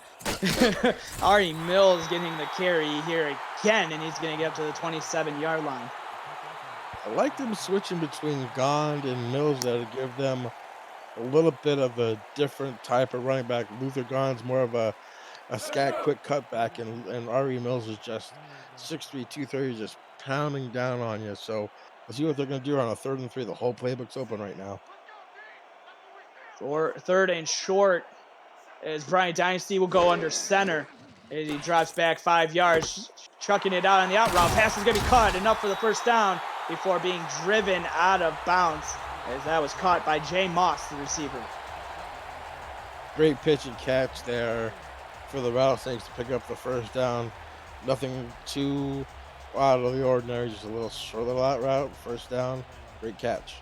Speaker 1: R.E. Mills getting the carry here again, and he's going to get up to the 27-yard line.
Speaker 2: I like them switching between Gond and Mills there to give them a little bit of a different type of running back. Luther Gond's more of a scat quick cutback, and R.E. Mills is just 6'3", 230, just pounding down on you. So let's see what they're going to do on a 3rd and 3. The whole playbook's open right now.
Speaker 1: For 3rd and short, as Bryant Dynasty will go under center. As he drops back 5 yards, chucking it out on the out route. Pass is going to be caught, enough for the 1st down before being driven out of bounds, as that was caught by Jay Moss, the receiver.
Speaker 2: Great pitch and catch there for the Rattlesnakes to pick up the 1st down. Nothing too out of the ordinary, just a little short out route, 1st down, great catch.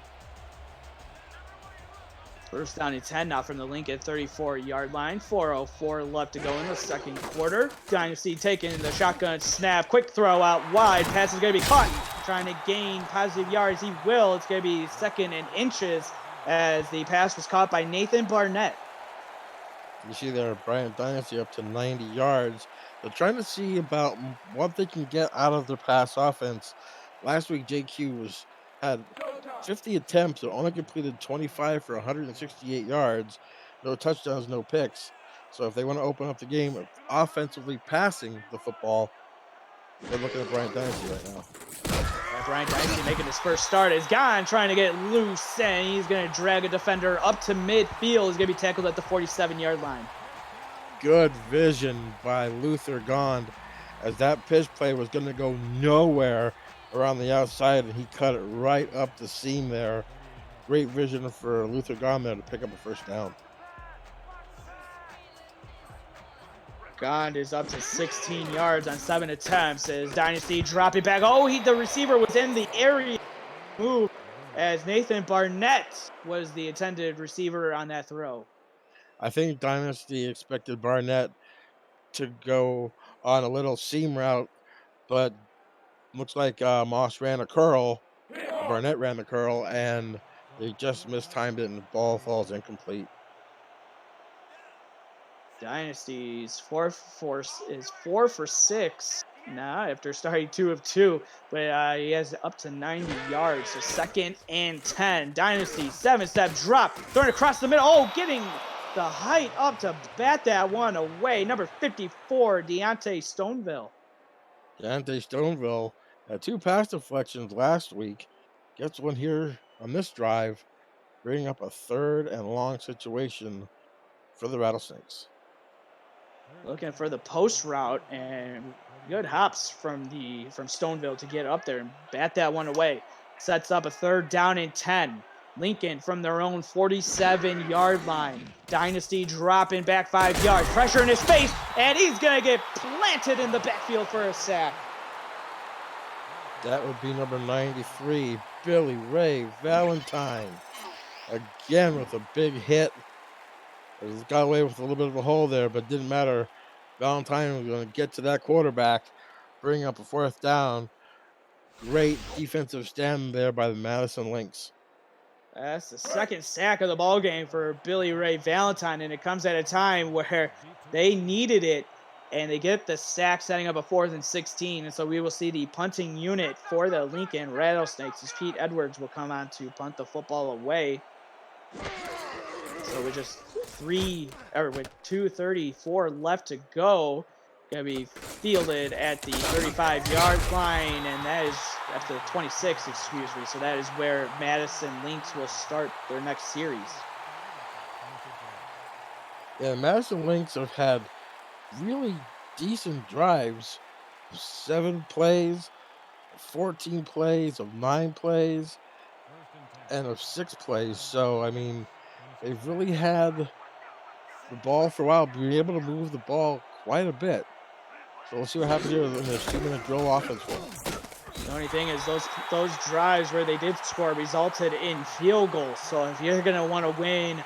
Speaker 1: 1st down and 10 now from the Lincoln 34-yard line. 4:04 left to go in the 2nd quarter. Dynasty taking the shotgun snap. Quick throw out wide. Pass is going to be caught. Trying to gain positive yards. He will. It's going to be 2nd and inches as the pass was caught by Nathan Barnett.
Speaker 2: You see there, Bryant Dynasty up to 90 yards. They're trying to see about what they can get out of their pass offense. Last week, JQ had 50 attempts and only completed 25 for 168 yards. No touchdowns, no picks. So if they want to open up the game offensively passing the football, they're looking at Bryant Dynasty right now.
Speaker 1: Bryant Dynasty making his 1st start is gone, trying to get loose, and he's going to drag a defender up to midfield. He's going to be tackled at the 47-yard line.
Speaker 2: Good vision by Luther Gond, as that pitch play was going to go nowhere around the outside, and he cut it right up the seam there. Great vision for Luther Gond there to pick up a 1st down.
Speaker 1: Gond is up to 16 yards on 7 attempts as Dynasty drop it back. The receiver was in the area. Move as Nathan Barnett was the intended receiver on that throw.
Speaker 2: I think Dynasty expected Barnett to go on a little seam route, but looks like Moss ran a curl. Barnett ran the curl, and they just mistimed it, and the ball falls incomplete.
Speaker 1: Dynasty's 4 for 6 now after starting 2 of 2, but he has up to 90 yards. So 2nd and 10. Dynasty 7-step drop, throwing across the middle. Getting the height up to bat that one away. Number 54, Deontay Stoneville.
Speaker 2: Deontay Stoneville had 2 pass deflections last week. Gets one here on this drive, bringing up a 3rd and long situation for the Rattlesnakes.
Speaker 1: Looking for the post route, and good hops from Stoneville to get up there and bat that one away. Sets up a 3rd down and 10. Lincoln from their own 47-yard line. Dynasty dropping back 5 yards. Pressure in his face, and he's going to get planted in the backfield for a sack.
Speaker 2: That would be number 93, Billy Ray Valentine. Again with a big hit. Got away with a little bit of a hole there, but didn't matter. Valentine was going to get to that quarterback, bring up a 4th down. Great defensive stand there by the Madison Lynx.
Speaker 1: That's the 2nd sack of the ball game for Billy Ray Valentine, and it comes at a time where they needed it, and they get the sack, setting up a 4th and 16. And so we will see the punting unit for the Lincoln Rattlesnakes as Pete Edwards will come on to punt the football away. So with just 2:34 left to go, gonna be fielded at the 35-yard line, and that is at the 26, excuse me. So that is where Madison Lynx will start their next series.
Speaker 2: Yeah, Madison Lynx have had really decent drives. 7 plays, 14 plays, of 9 plays, and of 6 plays. So, I mean, they've really had the ball for a while, being able to move the ball quite a bit. So we'll see what happens here in this 2-minute drill offense.
Speaker 1: The only thing is those drives where they did score resulted in field goals. So if you're going to want to win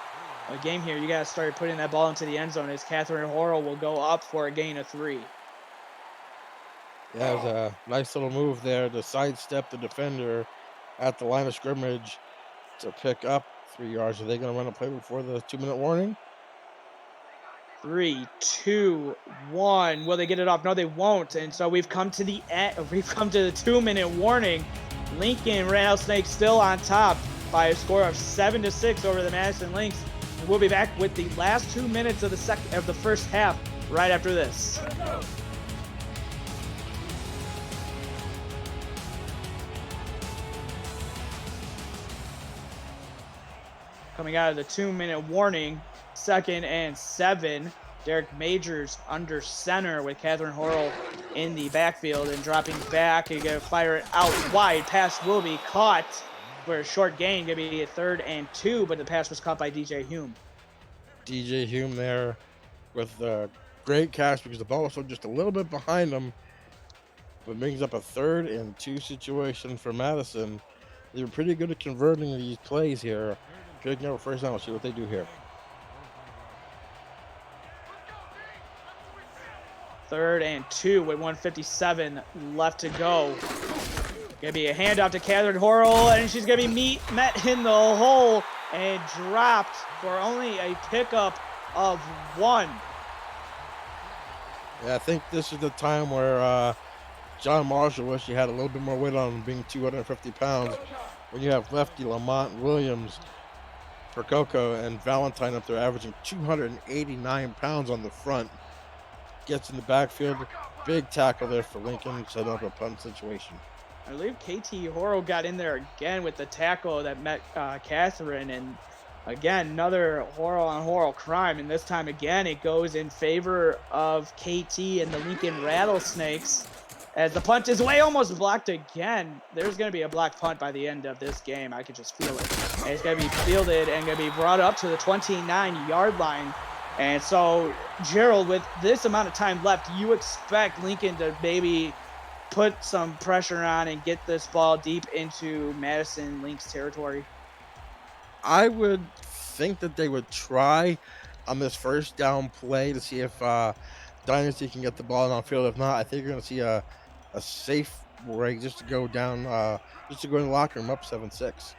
Speaker 1: a game here, you got to start putting that ball into the end zone, as Catherine Horrell will go up for a gain of 3.
Speaker 2: Yeah, it was a nice little move there to sidestep the defender at the line of scrimmage to pick up 3 yards. Are they going to run a play before the 2-minute warning?
Speaker 1: 3, 2, 1. Will they get it off? No, they won't. And so we've come to the 2-minute warning. Lincoln Rattlesnakes still on top by a score of 7-6 over the Madison Lynx. And we'll be back with the last 2 minutes of the first half right after this. Coming out of the 2-minute warning, 2nd and 7. Derek Majors under center with Catherine Horrell in the backfield and dropping back. You're going to fire it out wide. Pass will be caught for a short gain. Going to be a 3rd and 2, but the pass was caught by DJ Hume.
Speaker 2: DJ Hume there with a great catch because the ball was just a little bit behind him, but brings up a 3rd and 2 situation for Madison. They were pretty good at converting these plays here. Picking up a 1st down. We'll see what they do here.
Speaker 1: 3rd and 2 with 1:57 left to go. Gonna be a handoff to Catherine Horrell, and she's gonna be met in the hole and dropped for only a pickup of 1.
Speaker 2: Yeah, I think this is the time where John Marshall wished he had a little bit more weight on him, being 250 pounds. When you have lefty Lamont Williams, Percoco, and Valentine up there averaging 289 pounds on the front. Gets in the backfield. Big tackle there for Lincoln, set up a punt situation.
Speaker 1: I believe KT Horrell got in there again with the tackle that met Catherine, and again, another Horrell on Horrell crime, and this time again it goes in favor of KT and the Lincoln Rattlesnakes as the punt is away, almost blocked again. There's going to be a blocked punt by the end of this game. I can just feel it. And it's going to be fielded and going to be brought up to the 29-yard line. And so, Gerald, with this amount of time left, you expect Lincoln to maybe put some pressure on and get this ball deep into Madison Lynx territory?
Speaker 2: I would think that they would try on this 1st down play to see if Dynasty can get the ball on field. If not, I think you're going to see a safe break just to go down, just to go in the locker room up 7-6.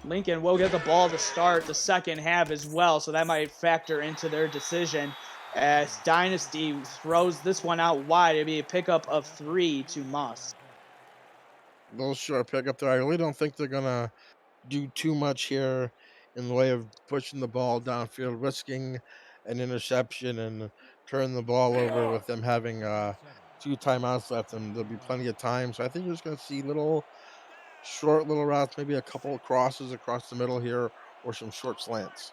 Speaker 1: Lincoln will get the ball to start the second half as well, so that might factor into their decision as Dynasty throws this one out wide. It'll be a pickup of 3 to Moss.
Speaker 2: A little short pickup there. I really don't think they're going to do too much here in the way of pushing the ball downfield, risking an interception, and turn the ball over with them having 2 timeouts left, and there'll be plenty of time. So I think you're just going to see little short little routes, maybe a couple of crosses across the middle here, or some short slants.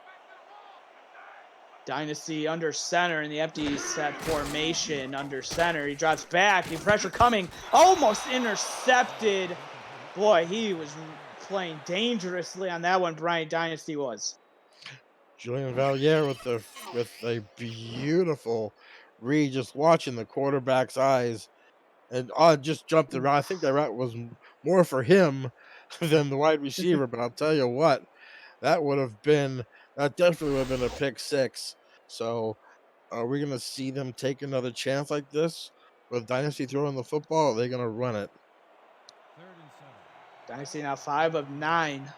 Speaker 1: Dynasty under center in the empty set formation under center. He drops back. The pressure coming. Almost intercepted. Boy, he was playing dangerously on that one. Bryant Dynasty was.
Speaker 2: Julian Valier with a beautiful read, just watching the quarterback's eyes, and just jumped around. I think that route was more for him than the wide receiver, but I'll tell you what, that definitely would have been a pick six. So, are we going to see them take another chance like this with Dynasty throwing the football? Or are they going to run it?
Speaker 1: Dynasty now 5 of 9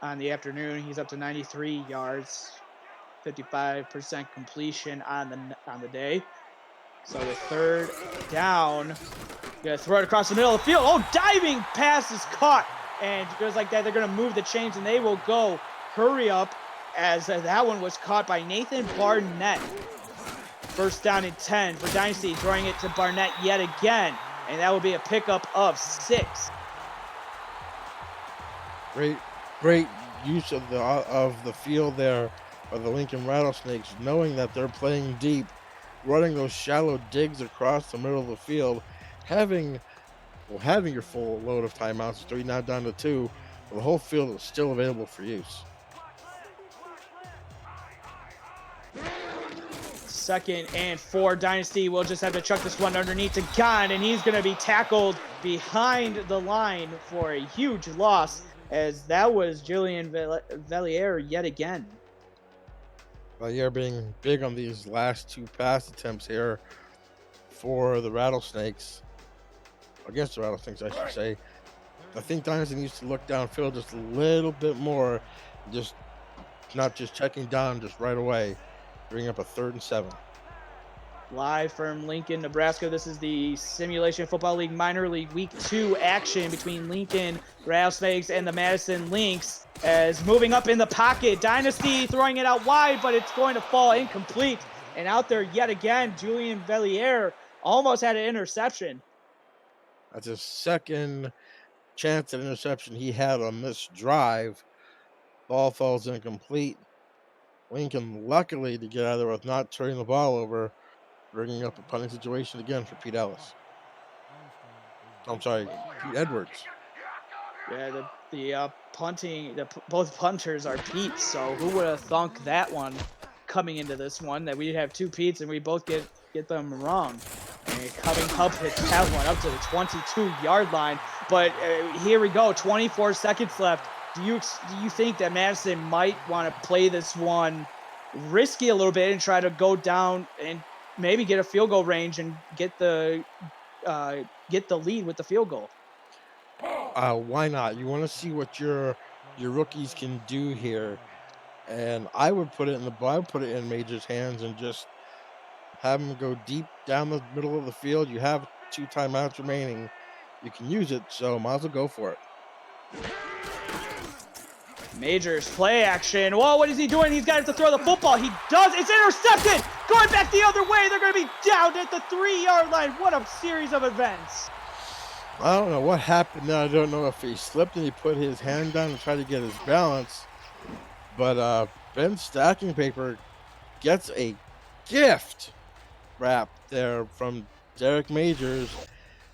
Speaker 1: on the afternoon. He's up to 93 yards, 55% completion on the day. So the third down, gonna throw it across the middle of the field. Oh, diving pass is caught, and just like that, they're gonna move the chains, and they will go hurry up, as that one was caught by Nathan Barnett. First down and 10 for Dynasty, throwing it to Barnett yet again, and that will be a pickup of 6.
Speaker 2: Great use of the field there by the Lincoln Rattlesnakes, knowing that they're playing deep, running those shallow digs across the middle of the field, having your full load of timeouts, 3 now down to 2, but the whole field is still available for use.
Speaker 1: 2nd and 4. Dynasty will just have to chuck this one underneath to Gunn, and he's going to be tackled behind the line for a huge loss, as that was Julian Valier yet again.
Speaker 2: Valier being big on these last 2 pass attempts here for the Rattlesnakes, against the Rattlesnakes, I should say. I think Dynasty needs to look downfield just a little bit more, just not just checking down just right away. Bring up a 3rd and 7.
Speaker 1: Live from Lincoln, Nebraska. This is the Simulation Football League Minor League Week 2 action between Lincoln Rattlesnakes and the Madison Lynx. As moving up in the pocket, Dynasty throwing it out wide, but it's going to fall incomplete. And out there yet again, Julian Valier almost had an interception.
Speaker 2: That's his 2nd chance at interception he had on this drive. Ball falls incomplete. Lincoln, luckily to get out of there with not turning the ball over, bringing up a punting situation again for Pete Ellis. I'm sorry, Pete Edwards.
Speaker 1: Yeah, the punting, both punters are Pete, so who would have thunk that one coming into this one, that we'd have 2 Petes and we both get them wrong. And coming up with that one up to the 22-yard line. But here we go, 24 seconds left. Do you think that Madison might want to play this one risky a little bit and try to go down and maybe get a field goal range and get the lead with the field goal?
Speaker 2: Why not? You want to see what your rookies can do here, and I would put it in Major's hands and just have him go deep down the middle of the field. You have 2 timeouts remaining. You can use it, so might as well go for it.
Speaker 1: Majors play action. Whoa, what is he doing? He's got to throw the football. He does. It's intercepted. Going back the other way. They're going to be down at the 3-yard line. What a series of events.
Speaker 2: I don't know what happened there. I don't know if he slipped and he put his hand down and tried to get his balance. But Ben Stacking Paper gets a gift wrap there from Derek Majors.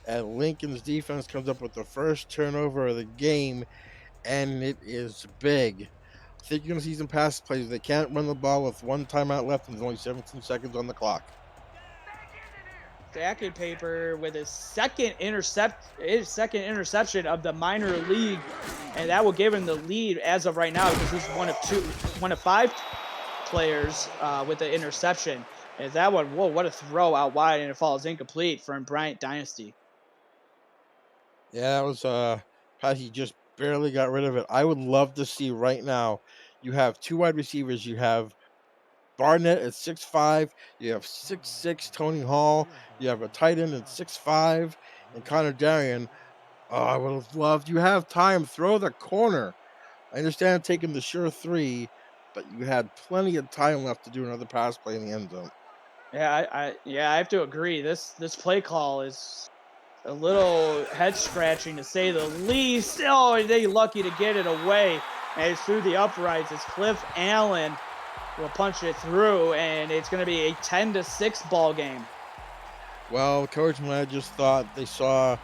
Speaker 2: And Lincoln's defense comes up with the first turnover of the game. And it is big. I think you're going to see some pass plays. They can't run the ball with 1 timeout left and there's only 17 seconds on the clock.
Speaker 1: Stacking Paper with his second interception of the minor league, and that will give him the lead as of right now, because he's one of 5 players with the interception. And that one, whoa, what a throw out wide, and it falls incomplete from Bryant Dynasty.
Speaker 2: Yeah, that was he just barely got rid of it. I would love to see right now, you have 2 wide receivers. You have Barnett at 6'5", you have 6'6" Tony Hall, you have a tight end at 6'5", and Connor Darien. Oh, I would have loved, you have time, throw the corner. I understand taking the sure 3, but you had plenty of time left to do another pass play in the end zone.
Speaker 1: Yeah, I have to agree. This play call is a little head scratching to say the least. Oh, they lucky to get it away. And it's through the uprights as Cliff Allen will punch it through, and it's going to be a 10-6 ball game.
Speaker 2: Well, Coach Millett just thought they saw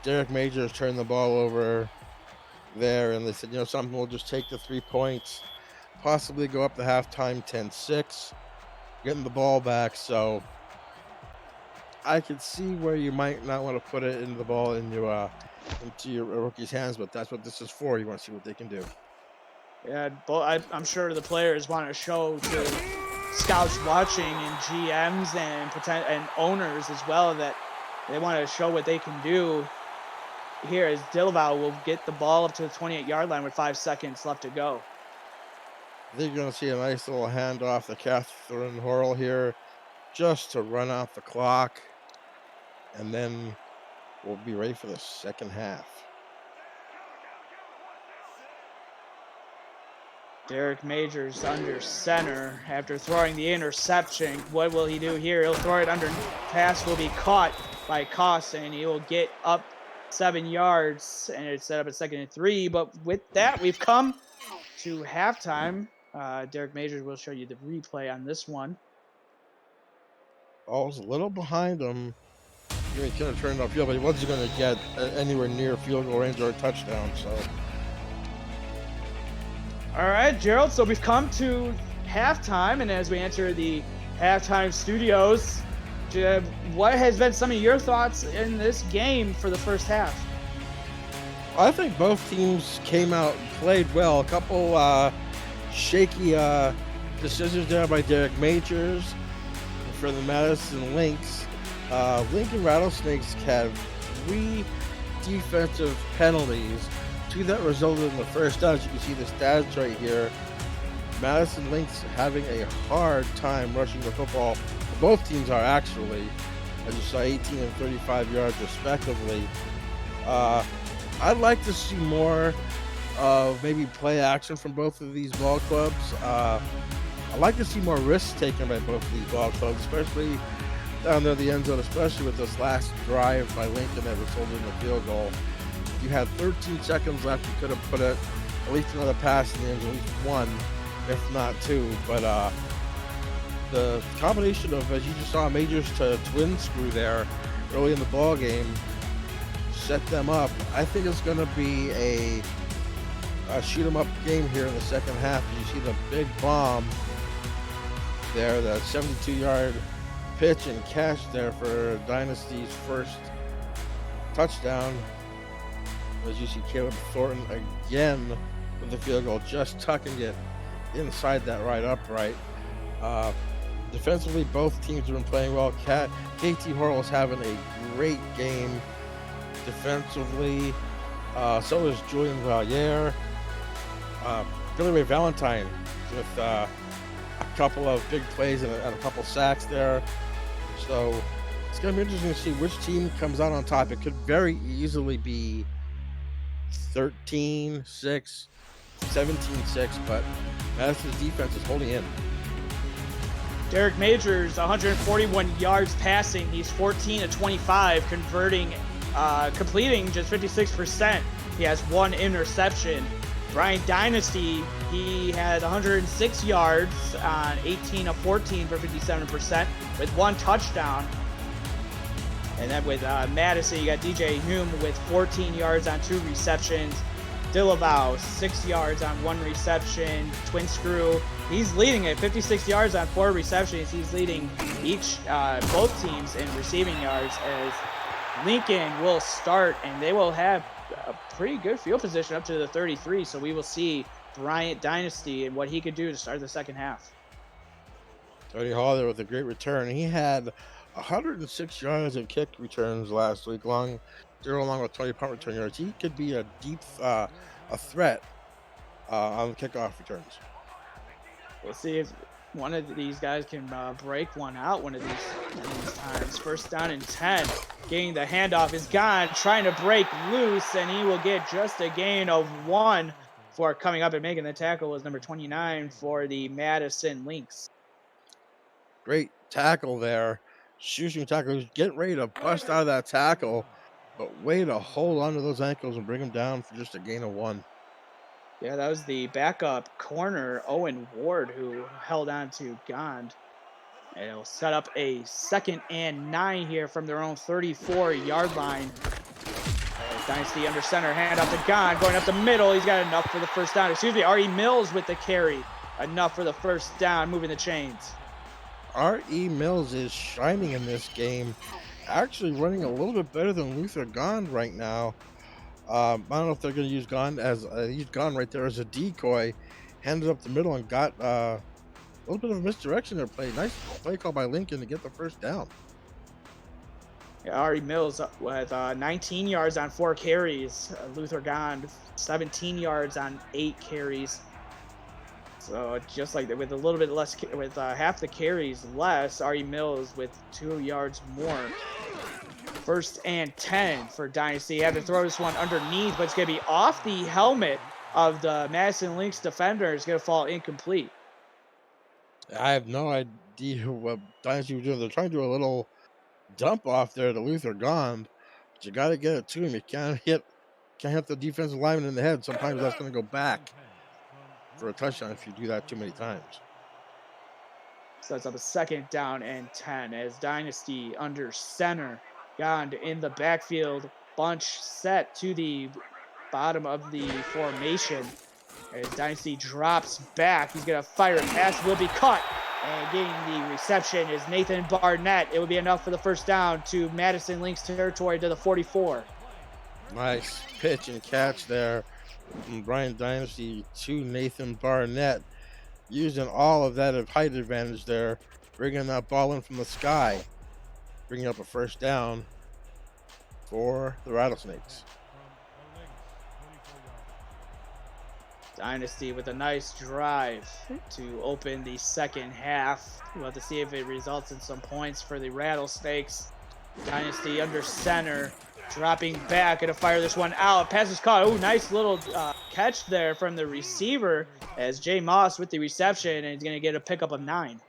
Speaker 2: Derek Majors turn the ball over there, and they said, something, we'll just take the 3 points, possibly go up to halftime 10-6, getting the ball back. So I could see where you might not want to put it into your rookie's hands, but that's what this is for. You want to see what they can do.
Speaker 1: Yeah, I'm sure the players want to show to scouts watching and GMs and owners as well that they want to show what they can do here as Dillival will get the ball up to the 28-yard line with 5 seconds left to go.
Speaker 2: They're going to see a nice little handoff to Catherine Horrell here just to run out the clock, and then we'll be ready for the second half.
Speaker 1: Derek Majors under center after throwing the interception. What will he do here? He'll throw it under. Pass will be caught by Costin. He will get up 7 yards, and it's set up at 2nd and 3. But with that, we've come to halftime. Derek Majors will show you the replay on this one.
Speaker 2: Ball's a little behind him. He could have turned off field, but he wasn't going to get anywhere near field goal range or a touchdown. So.
Speaker 1: All right, Gerald. So we've come to halftime, and as we enter the halftime studios, what has been some of your thoughts in this game for the first half?
Speaker 2: I think both teams came out and played well. A couple shaky decisions there by Derek Majors for the Madison Lynx. Lincoln Rattlesnakes had 3 defensive penalties. 2 that resulted in the first down. As you can see the stats right here. Madison Lynx having a hard time rushing the football. Both teams are actually. As you saw, 18 and 35 yards respectively. I'd like to see more of maybe play action from both of these ball clubs. I'd like to see more risks taken by both of these ball clubs, especially down there in the end zone, especially with this last drive by Lincoln that resulted in a field goal. You had 13 seconds left. You could have put it at least another pass in the end zone, at least 1, if not 2. But the combination of, as you just saw, Majors to twin screw there early in the ball game set them up. I think it's going to be a shoot 'em up game here in the second half. You see the big bomb there, the 72-yard pitch and catch there for Dynasty's first touchdown. As you see, Caleb Thornton again with the field goal, just tucking it inside that right upright. Defensively, both teams have been playing well. KT Horrell is having a great game defensively. So is Julian Valliere. Billy Ray Valentine with a couple of big plays and a couple sacks there. So it's going to be interesting to see which team comes out on top. It could very easily be 13-6, 17-6, but Madison's defense is holding in.
Speaker 1: Derek Majors, 141 yards passing. He's 14 of 25, completing just 56%. He has 1 interception. Brian Dynasty, he had 106 yards on 18 of 14 for 57% with 1 touchdown. And then with Madison, you got DJ Hume with 14 yards on 2 receptions. Dillival, 6 yards on 1 reception. Twin Screw, he's leading at 56 yards on 4 receptions. He's leading both teams in receiving yards as Lincoln will start, and they will have a pretty good field position up to the 33. So we will see Bryant Dynasty and what he could do to start the second half.
Speaker 2: Tony Hall there with a great return. He had 106 yards of kick returns last week, along with 20 punt return yards. He could be a deep a threat on kickoff returns.
Speaker 1: We'll see if one of these guys can break one out one of these times. First down and 10. Getting the handoff is gone, trying to break loose, and he will get just a gain of 1 before coming up and making the tackle was number 29 for the Madison Lynx.
Speaker 2: Great tackle there. Shooting tackle. He's getting ready to bust out of that tackle, but way to hold onto those ankles and bring him down for just a gain of 1.
Speaker 1: Yeah, that was the backup corner, Owen Ward, who held on to Gond. And it'll set up a 2nd and 9 here from their own 34-yard line. Dynasty under center, hand up to Gond, going up the middle. He's got enough for the first down. Excuse me, R.E. Mills with the carry. Enough for the first down, moving the chains.
Speaker 2: R.E. Mills is shining in this game. Actually running a little bit better than Luther Gond right now. I don't know if they're going to use Gond right there as a decoy. Handed up the middle and got a little bit of a misdirection there. Nice play call by Lincoln to get the first down.
Speaker 1: Yeah, R.E. Mills with 19 yards on 4 carries. Luther Gond, 17 yards on 8 carries. So just like that, with a little bit less, with half the carries less, R.E. Mills with 2 yards more. 1st and 10 for Dynasty. Had to throw this one underneath, but it's going to be off the helmet of the Madison Lynx defender. It's going to fall incomplete.
Speaker 2: I have no idea what Dynasty was doing. They're trying to do a little dump off there to Luther Gond, but you got to get it to him. You can't hit the defensive lineman in the head. Sometimes that's going to go back for a touchdown if you do that too many times.
Speaker 1: So it's up a 2nd down and 10 as Dynasty under center. Gond in the backfield, bunch set to the bottom of the formation. As Dynasty drops back, he's going to fire a pass, will be caught. And getting the reception is Nathan Barnett. It will be enough for the first down to Madison Lynx territory to the 44.
Speaker 2: Nice pitch and catch there from Brian Dynasty to Nathan Barnett. Using all of that height advantage there, bringing that ball in from the sky, bringing up a first down for the Rattlesnakes.
Speaker 1: Dynasty with a nice drive to open the second half. We'll have to see if it results in some points for the Rattlesnakes. Dynasty under center, dropping back, gonna fire this one out. Pass is caught. Oh, nice little catch there from the receiver as Jay Moss with the reception, and he's gonna get a pickup of 9.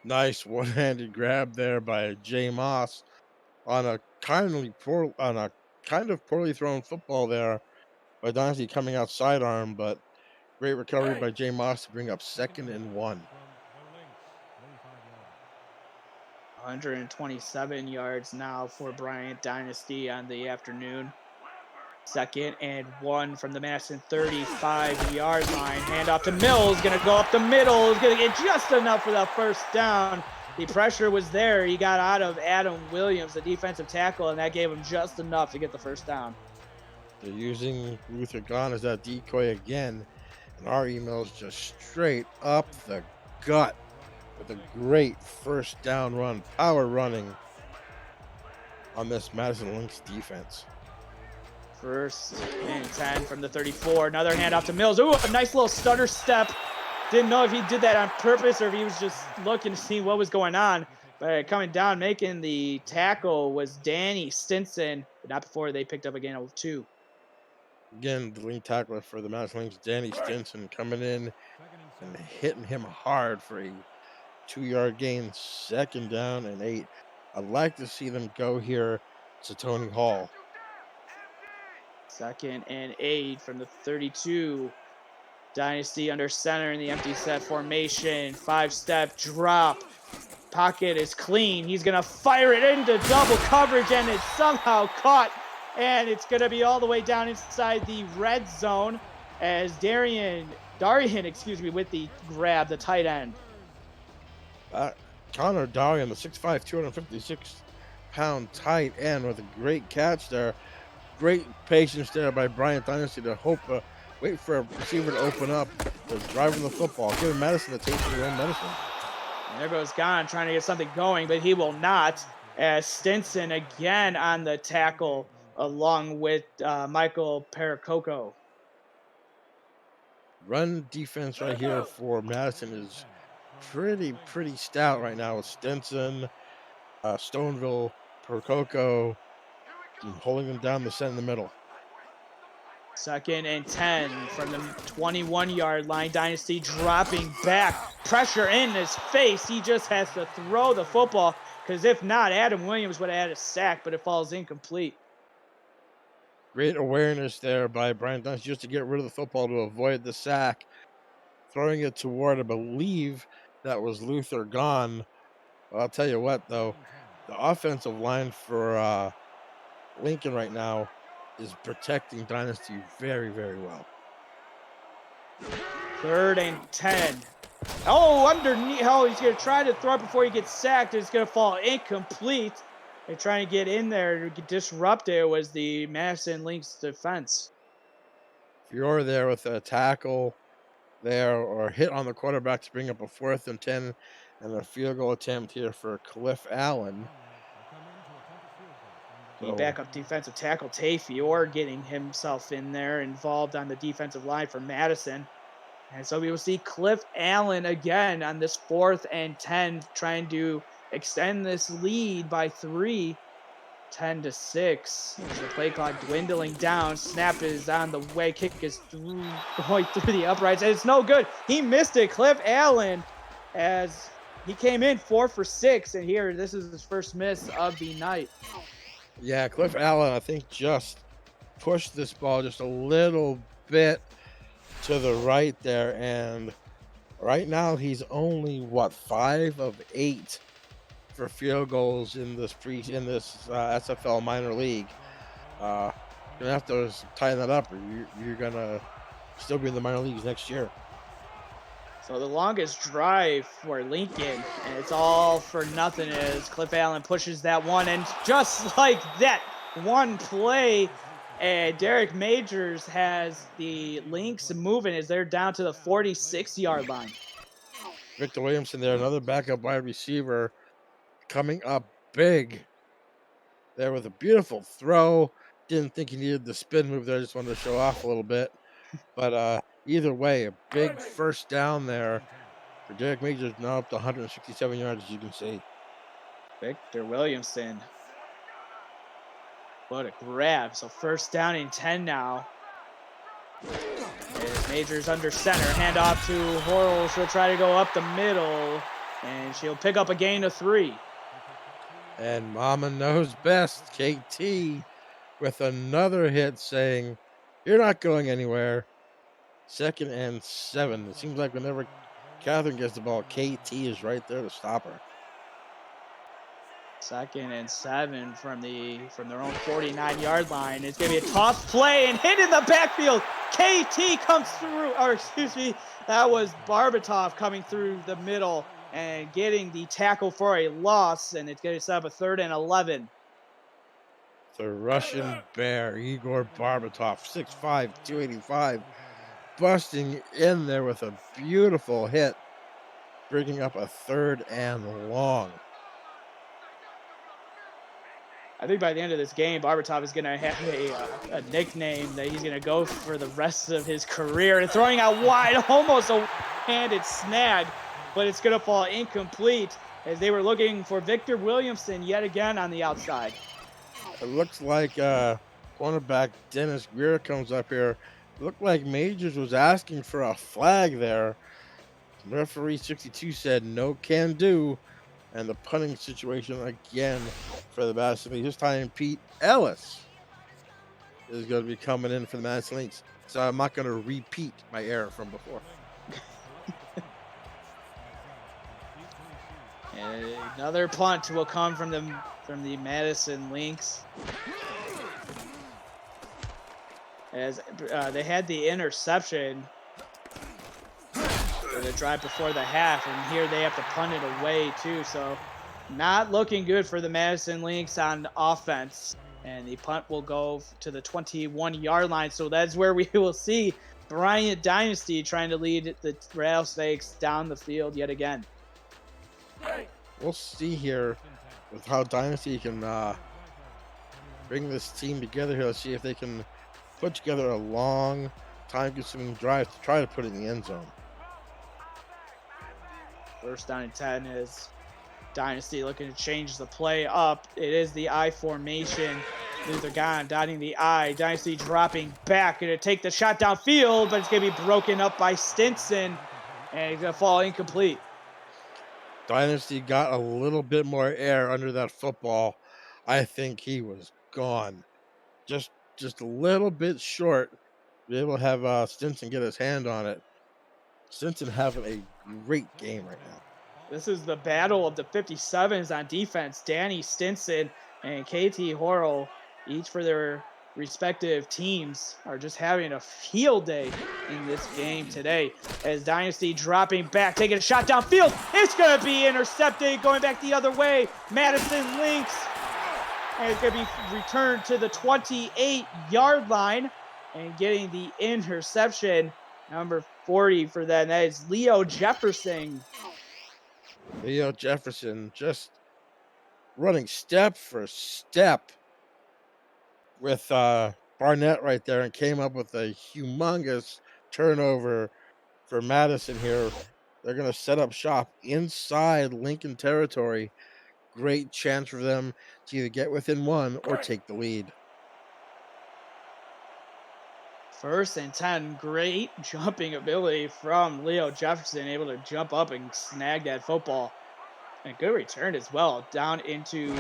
Speaker 2: Nice one-handed grab there by Jay Moss on a kind of poorly thrown football there by Dynasty coming out sidearm, but great recovery by Jay Moss to bring up 2nd and 1.
Speaker 1: 127 yards now for Bryant Dynasty on the afternoon. 2nd and 1 from the Madison 35-yard line. Hand off to Mills, gonna go up the middle, is gonna get just enough for that first down. The pressure was there. He got out of Adam Williams, the defensive tackle, and that gave him just enough to get the first down.
Speaker 2: They're using Luther Gond as that decoy again, and R.E. Mills just straight up the gut with a great first down run, power running on this Madison Lynx defense.
Speaker 1: 1st and 10 from the 34. Another handoff to Mills. Ooh, a nice little stutter step. Didn't know if he did that on purpose or if he was just looking to see what was going on. But coming down, making the tackle was Danny Stinson, but not before they picked up a gain of 2.
Speaker 2: Again, the lead tackler for the Madison Lynx, Danny Stinson, coming in and hitting him hard for a 2-yard gain, 2nd down and 8. I'd like to see them go here to Tony Hall.
Speaker 1: 2nd and 8 from the 32. Dynasty under center in the empty set formation. 5-step drop. Pocket is clean. He's going to fire it into double coverage, and it's somehow caught. And it's going to be all the way down inside the red zone as Darian, with the grab, the tight end.
Speaker 2: Connor Darian, the 6'5", 256-pound tight end with a great catch there. Great patience there by Bryant Dynasty to wait for a receiver to open up, to driving the football, giving Madison a taste of their own medicine.
Speaker 1: And there goes Gond trying to get something going, but he will not, as Stinson again on the tackle along with Michael Pericoco.
Speaker 2: Run defense right here for Madison is pretty stout right now with Stinson, Stoneville, Pericoco, holding them down the center in the middle.
Speaker 1: 2nd and 10 from the 21-yard line. Dynasty dropping back. Pressure in his face. He just has to throw the football, because if not, Adam Williams would have had a sack, but it falls incomplete.
Speaker 2: Great awareness there by Brian Dynasty just to get rid of the football to avoid the sack. Throwing it toward, I believe that was Luther Gahn. Well, I'll tell you what, though, the offensive line for Lincoln right now is protecting Dynasty very, very well.
Speaker 1: 3rd and 10. Oh, underneath. Oh, he's going to try to throw it before he gets sacked. It's going to fall incomplete. They're trying to get in there to disrupt it. Was the Madison Lynx defense.
Speaker 2: If you're there with a tackle there or hit on the quarterback to bring up a 4th and 10 and a field goal attempt here for Cliff Allen.
Speaker 1: The backup defensive tackle Tay Fior getting himself in there, involved on the defensive line for Madison. And so we will see Cliff Allen again on this 4th and 10, trying to extend this lead by 3, 10-6. The play clock dwindling down. Snap is on the way. Kick is going through the uprights. And it's no good. He missed it. Cliff Allen, as he came in 4 for 6. And here, this is his first miss of the night.
Speaker 2: Yeah, Cliff Allen, I think, just pushed this ball just a little bit to the right there, and right now he's only 5 of 8 for field goals in this SFL minor league. You're gonna have to tighten that up, or you're gonna still be in the minor leagues next year.
Speaker 1: So the longest drive for Lincoln, and it's all for nothing, as Cliff Allen pushes that one, and just like that, one play, and Derek Majors has the Lynx moving as they're down to the 46-yard line.
Speaker 2: Victor Williamson there, another backup wide receiver, coming up big there with a beautiful throw. Didn't think he needed the spin move there, just wanted to show off a little bit. But either way, a big first down there for Derek Majors, now up to 167 yards, as you can see.
Speaker 1: Victor Williamson. What a grab. So 1st down and 10 now. As Majors under center. Hand off to Horrell. She'll try to go up the middle, and she'll pick up a gain of 3.
Speaker 2: And Mama knows best, KT, with another hit saying, "You're not going anywhere." 2nd and 7. It seems like whenever Catherine gets the ball, KT is right there to stop her.
Speaker 1: 2nd and 7 from their own 49-yard line. It's going to be a toss play and hit in the backfield. KT comes through, or excuse me, that was Barbatov coming through the middle and getting the tackle for a loss, and it's going to set up a 3rd and 11.
Speaker 2: The Russian Bear, Igor Barbatov, 6'5", 285, busting in there with a beautiful hit, bringing up a 3rd and long.
Speaker 1: I think by the end of this game, Barbatov is going to have a nickname that he's going to go for the rest of his career. And throwing out wide, almost a handed snag, but it's going to fall incomplete as they were looking for Victor Williamson yet again on the outside.
Speaker 2: It looks like cornerback Dennis Greer comes up here. It looked like Majors was asking for a flag there. Referee 62 said no can do. And the punting situation again for the Madison Lynx. This time Pete Ellis is going to be coming in for the Madison Lynx. So I'm not going to repeat my error from before.
Speaker 1: And another punt will come from the Madison Lynx. As they had the interception for the drive before the half, and here they have to punt it away too. So not looking good for the Madison Lynx on offense. And the punt will go to the 21-yard line. So that's where we will see Bryant Dynasty trying to lead the Rattlesnakes down the field yet again.
Speaker 2: We'll see here with how Dynasty can bring this team together here. Let's see if they can put together a long, time-consuming drive to try to put it in the end zone.
Speaker 1: 1st down and 10 is Dynasty looking to change the play up. It is the I formation These are gone, dotting the I. Dynasty dropping back. Going to take the shot downfield, but it's going to be broken up by Stinson. And he's going to fall incomplete.
Speaker 2: Dynasty got a little bit more air under that football. I think he was gone. Just a little bit short. Be able to have Stinson get his hand on it. Stinson having a great game right now.
Speaker 1: This is the battle of the 57s on defense. Danny Stinson and KT Horrell, each for their respective teams, are just having a field day in this game today. As Dynasty dropping back, taking a shot downfield. It's going to be intercepted, going back the other way. Madison links, and it's going to be returned to the 28-yard line and getting the interception. Number 40 for them. That is Leo Jefferson.
Speaker 2: Leo Jefferson just running step for step with Barnett right there and came up with a humongous turnover for Madison here. They're going to set up shop inside Lincoln territory. Great chance for them to either get within one or take the lead.
Speaker 1: 1st and 10, great jumping ability from Leo Jefferson, able to jump up and snag that football. And good return as well, down into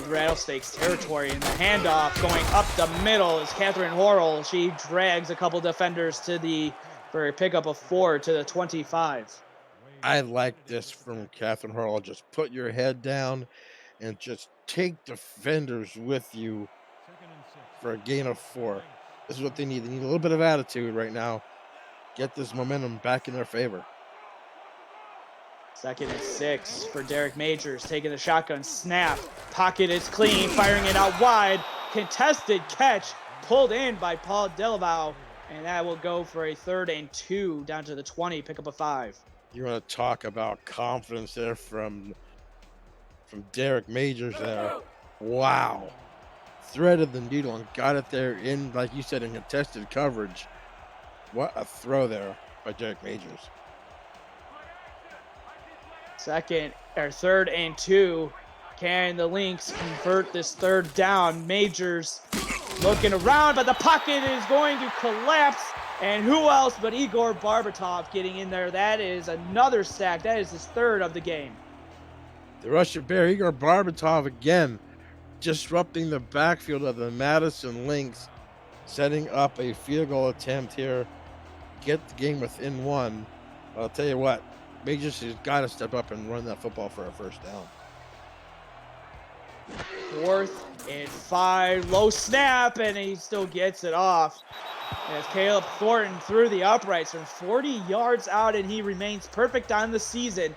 Speaker 1: Rattlesnakes territory. And the handoff going up the middle is Catherine Horrell. She drags a couple defenders for a pickup of 4 to the 25.
Speaker 2: I like this from Catherine Horrell. Just put your head down and just take defenders with you for a gain of 4. This is what they need. They need a little bit of attitude right now. Get this momentum back in their favor.
Speaker 1: 2nd and 6 for Derek Majors, taking the shotgun snap. Pocket is clean, firing it out wide. Contested catch, pulled in by Paul Delavau, and that will go for a 3rd and 2 down to the 20, pick up a 5.
Speaker 2: You want to talk about confidence there from Derek Majors there. Wow. Threaded the needle and got it there in, like you said, in contested coverage. What a throw there by Derek Majors.
Speaker 1: 3rd and 2. Can the Lynx convert this 3rd down? Majors looking around, but the pocket is going to collapse. And who else but Igor Barbatov getting in there? That is another sack. That is his 3rd of the game.
Speaker 2: The Russian Bear, Igor Barbatov again, disrupting the backfield of the Madison Lynx, setting up a field goal attempt here. Get the game within 1. I'll tell you what, Majors has got to step up and run that football for a 1st down.
Speaker 1: 4th and 5, low snap, and he still gets it off. As Caleb Thornton threw the uprights from 40 yards out, and he remains perfect on the season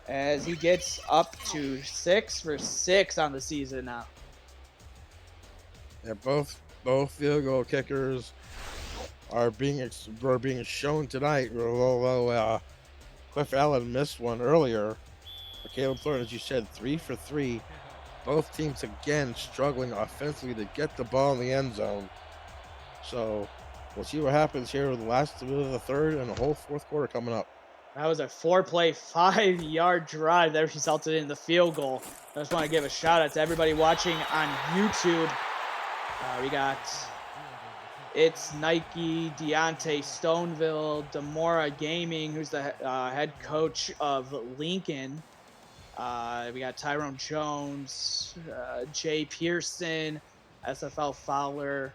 Speaker 1: as he gets up to 6 for 6 on the season now.
Speaker 2: Yeah, both field goal kickers are being shown tonight. Although Cliff Allen missed one earlier, Caleb Thornton, as you said, 3 for 3. Both teams again struggling offensively to get the ball in the end zone. So we'll see what happens here with the last of the 3rd and the whole 4th quarter coming up.
Speaker 1: That was a 4-play, 5-yard drive that resulted in the field goal. I just want to give a shout out to everybody watching on YouTube. We got It's Nike, Deontay Stoneville, Demora Gaming, who's the head coach of Lincoln. We got Tyrone Jones, Jay Pearson, SFL Fowler,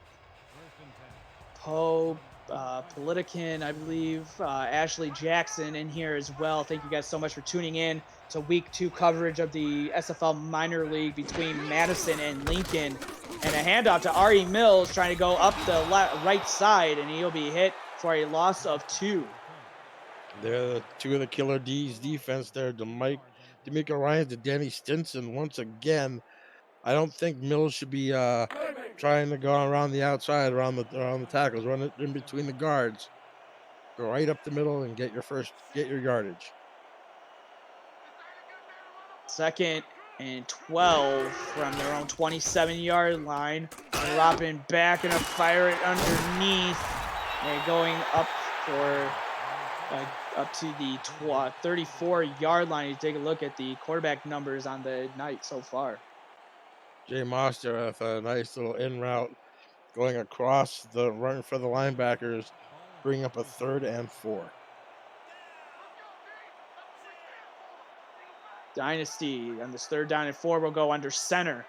Speaker 1: Poe, Politican, I believe, Ashley Jackson in here as well. Thank you guys so much for tuning in to week 2 coverage of the SFL minor league between Madison and Lincoln. And a handoff to Ari Mills trying to go up the right side, and he'll be hit for a loss of 2.
Speaker 2: They're 2 of the killer D's defense there. D'Amico Ryans and Danny Stinson once again. I don't think Mills should be trying to go around the outside, around the tackles, run it in between the guards. Go right up the middle and get your yardage.
Speaker 1: 2nd and 12 from their own 27-yard line. Dropping back and fire it underneath. And going up for up to the 34-yard line. You take a look at the quarterback numbers on the night so far.
Speaker 2: Jay Moss there with a nice little in route going across the run for the linebackers, bring up a 3rd and 4.
Speaker 1: Dynasty on this 3rd down and 4 will go under center.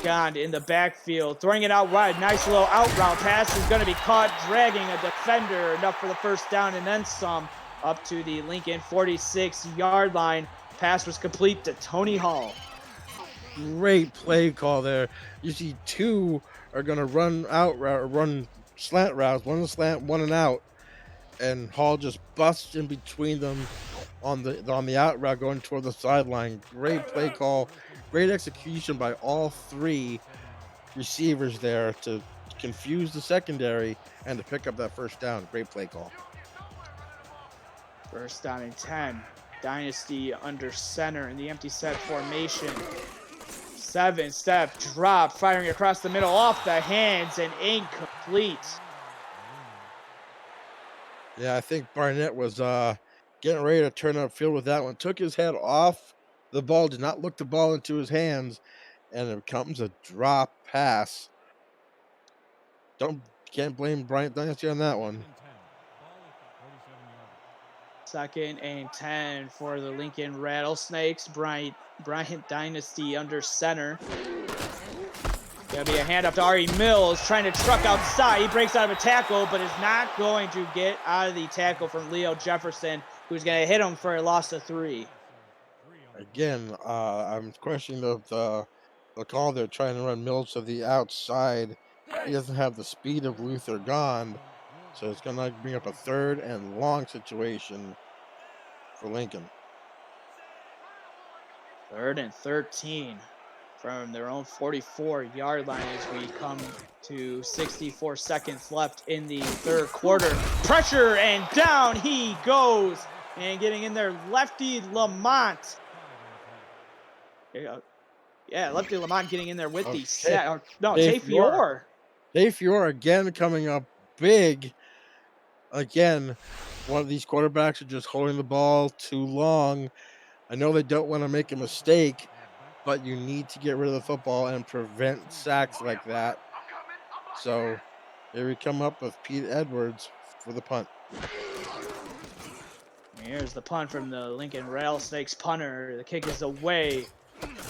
Speaker 1: Gone in the backfield, throwing it out wide. Nice little out route pass is going to be caught, dragging a defender. Enough for the 1st down and then some. Up to the Lincoln 46-yard line. Pass was complete to Tony Hall.
Speaker 2: Great play call there. You see 2 are going to run out route, or run slant routes. One is slant, one and out, and Hall just busts in between them on the out route going toward the sideline. Great play call, great execution by all 3 receivers there to confuse the secondary and to pick up that 1st down. Great play call.
Speaker 1: 1st down and 10. Dynasty under center in the empty set formation. 7-step drop, firing across the middle off the hands and incomplete.
Speaker 2: Yeah, I think Barnett was getting ready to turn upfield with that one. Took his head off the ball, did not look the ball into his hands, and it comes a drop pass. Can't blame Bryant Dynasty on that one.
Speaker 1: 2nd and 10 for the Lincoln Rattlesnakes. Bryant Dynasty under center. Gonna be a handoff to Ari Mills, trying to truck outside. He breaks out of a tackle, but is not going to get out of the tackle from Leo Jefferson, who's gonna hit him for a loss of 3.
Speaker 2: Again, I'm questioning the call. They're trying to run Mills to the outside. He doesn't have the speed of Luther Gond, so it's gonna bring up a 3rd and long situation for Lincoln.
Speaker 1: 3rd and 13 from their own 44-yard line as we come to 64 seconds left in the 3rd quarter. Pressure and down he goes. And getting in there, lefty Lamont. Yeah, lefty Lamont getting in there with the set. No, Tay Fior.
Speaker 2: Tay Fior again coming up big. Again, one of these quarterbacks are just holding the ball too long. I know they don't want to make a mistake, but you need to get rid of the football and prevent sacks like that. So here we come up with Pete Edwards for the punt.
Speaker 1: Here's the punt from the Lincoln Rattlesnakes punter. The kick is away.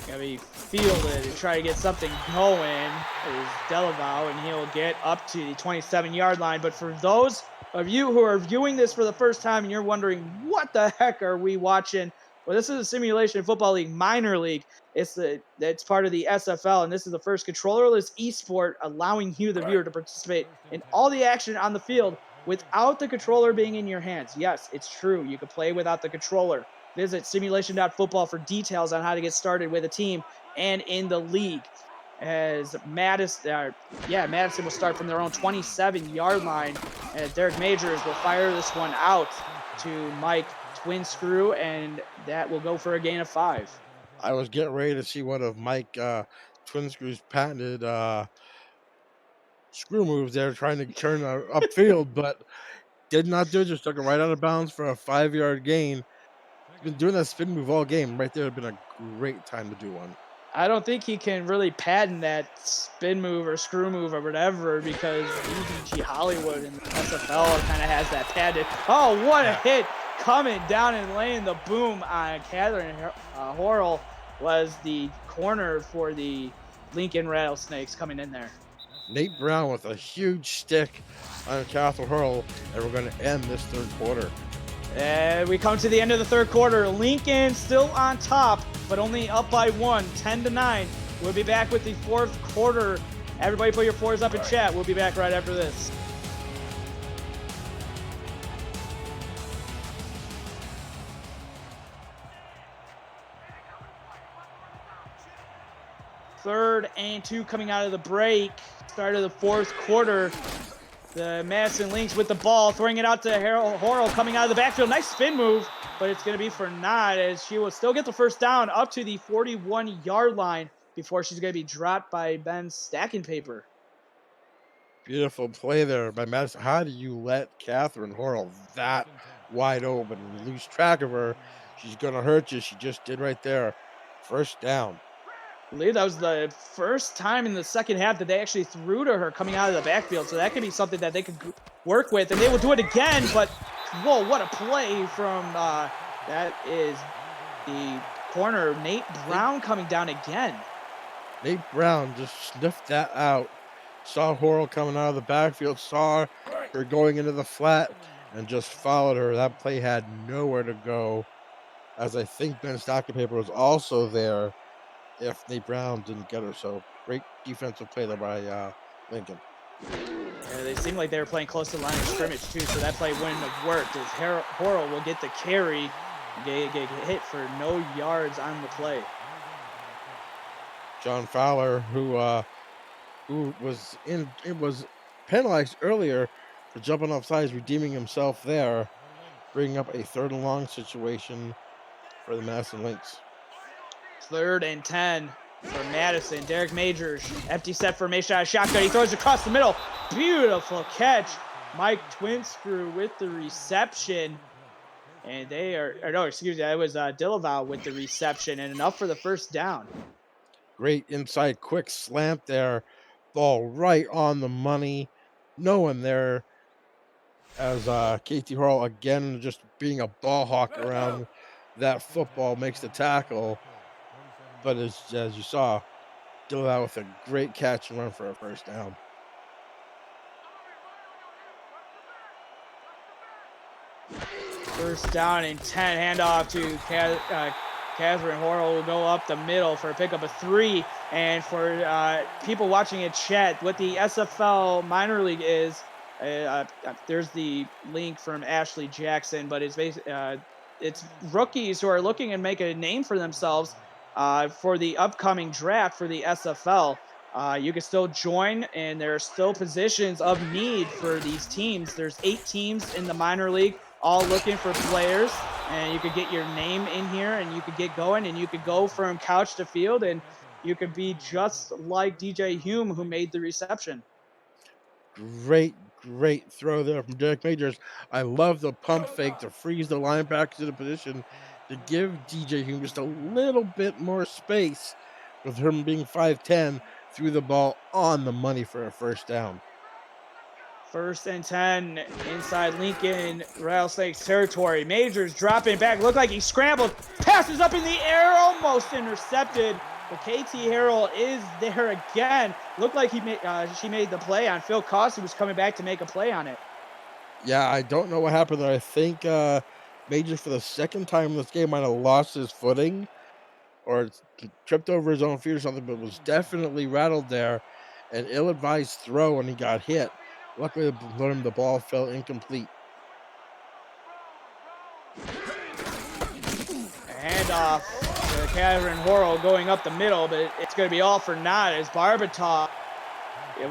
Speaker 1: Gonna be fielded and try to get something going. Is Delaval, and he'll get up to the 27-yard line. But for those of you who are viewing this for the first time and you're wondering, what the heck are we watching? Well, this is a simulation football league, minor league. It's part of the SFL, and this is the first controllerless esport, allowing you, the viewer, to participate in all the action on the field without the controller being in your hands. Yes, it's true. You can play without the controller. Visit simulation.football for details on how to get started with a team and in the league. As Madison will start from their own 27-yard line, as Derek Majors will fire this one out to Mike Twin Screw, and that will go for a gain of 5.
Speaker 2: I was getting ready to see one of Mike Twin Screw's patented screw moves there, trying to turn upfield, but did not do it. Just took it right out of bounds for a 5-yard gain. He's been doing that spin move all game. Right there would have been a great time to do one.
Speaker 1: I don't think he can really patent that spin move or screw move or whatever, because UDG Hollywood in the SFL kind of has that patented. Oh, what a hit coming down and laying the boom on Catherine Horrell was the corner for the Lincoln Rattlesnakes coming in there.
Speaker 2: Nate Brown with a huge stick on Catherine Horrell, and we're going to end this 3rd quarter.
Speaker 1: And we come to the end of the 3rd quarter. Lincoln still on top, but only up by 1, 10-9. We'll be back with the 4th quarter. Everybody put your 4s up in chat. We'll be back right after this. Third and 2 coming out of the break. Start of the 4th quarter. The Madison Lynx with the ball, throwing it out to Horrell coming out of the backfield. Nice spin move, but it's going to be for naught, as she will still get the 1st down up to the 41-yard line before she's going to be dropped by Ben Stacking Paper.
Speaker 2: Beautiful play there by Madison. How do you let Catherine Horrell that wide open and lose track of her? She's going to hurt you. She just did right there. 1st down.
Speaker 1: I believe that was the first time in the second half that they actually threw to her coming out of the backfield. So that could be something that they could work with, and they will do it again. But whoa, what a play from that is the corner, Nate Brown, coming down again.
Speaker 2: Nate Brown just sniffed that out. Saw Horrell coming out of the backfield, saw her going into the flat, and just followed her. That play had nowhere to go, as I think Ben Stockenpaper was also there if Nate Brown didn't get her. So great defensive play there by Lincoln.
Speaker 1: Yeah, they seemed like they were playing close to the line of scrimmage too, so that play wouldn't have worked. As Horrell will get the carry, get hit for no yards on the play.
Speaker 2: John Fowler, who was penalized earlier for jumping off sides, redeeming himself there, bringing up a 3rd and long situation for the Madison Lynx.
Speaker 1: 3rd and 10 for Madison. Derek Majors, empty set formation out of shotgun. He throws across the middle. Beautiful catch. Mike Twinscrew with the reception. And they are, or no, excuse me, that was Dillival with the reception, and enough for the first down.
Speaker 2: Great inside quick slant there. Ball right on the money. No one there, as KT Hurl again just being a ball hawk around that football makes the tackle. But as you saw, Dillival with a great catch and run for a first down.
Speaker 1: First down and 10, handoff to Catherine Horrell will go up the middle for a pickup of 3. And for people watching in chat, what the SFL minor league is, there's the link from Ashley Jackson, but it's it's rookies who are looking to make a name for themselves for the upcoming draft for the SFL. You can still join, and there are still positions of need for these teams. There's 8 teams in the minor league, all looking for players, and you could get your name in here, and you could get going, and you could go from couch to field, and you could be just like DJ Hume, who made the reception.
Speaker 2: Great throw there from Derek Majors. I love the pump fake to freeze the linebackers in a position to give DJ Hume just a little bit more space. With him being 5'10", threw the ball on the money for a first down.
Speaker 1: 1st and 10 inside Lincoln Rattlesnakes territory. Majors dropping back. Looked like he scrambled. Passes up in the air. Almost intercepted. But KT Harrell is there again. Looked like she made the play on Phil Cost, who was coming back to make a play on it.
Speaker 2: Yeah, I don't know what happened there. I think Majors, for the second time in this game, might have lost his footing or tripped over his own feet or something, but was definitely rattled there. An ill-advised throw when he got hit. Luckily, the ball fell incomplete.
Speaker 1: Handoff to Catherine Horrell going up the middle, but it's going to be all for naught as Barbatov,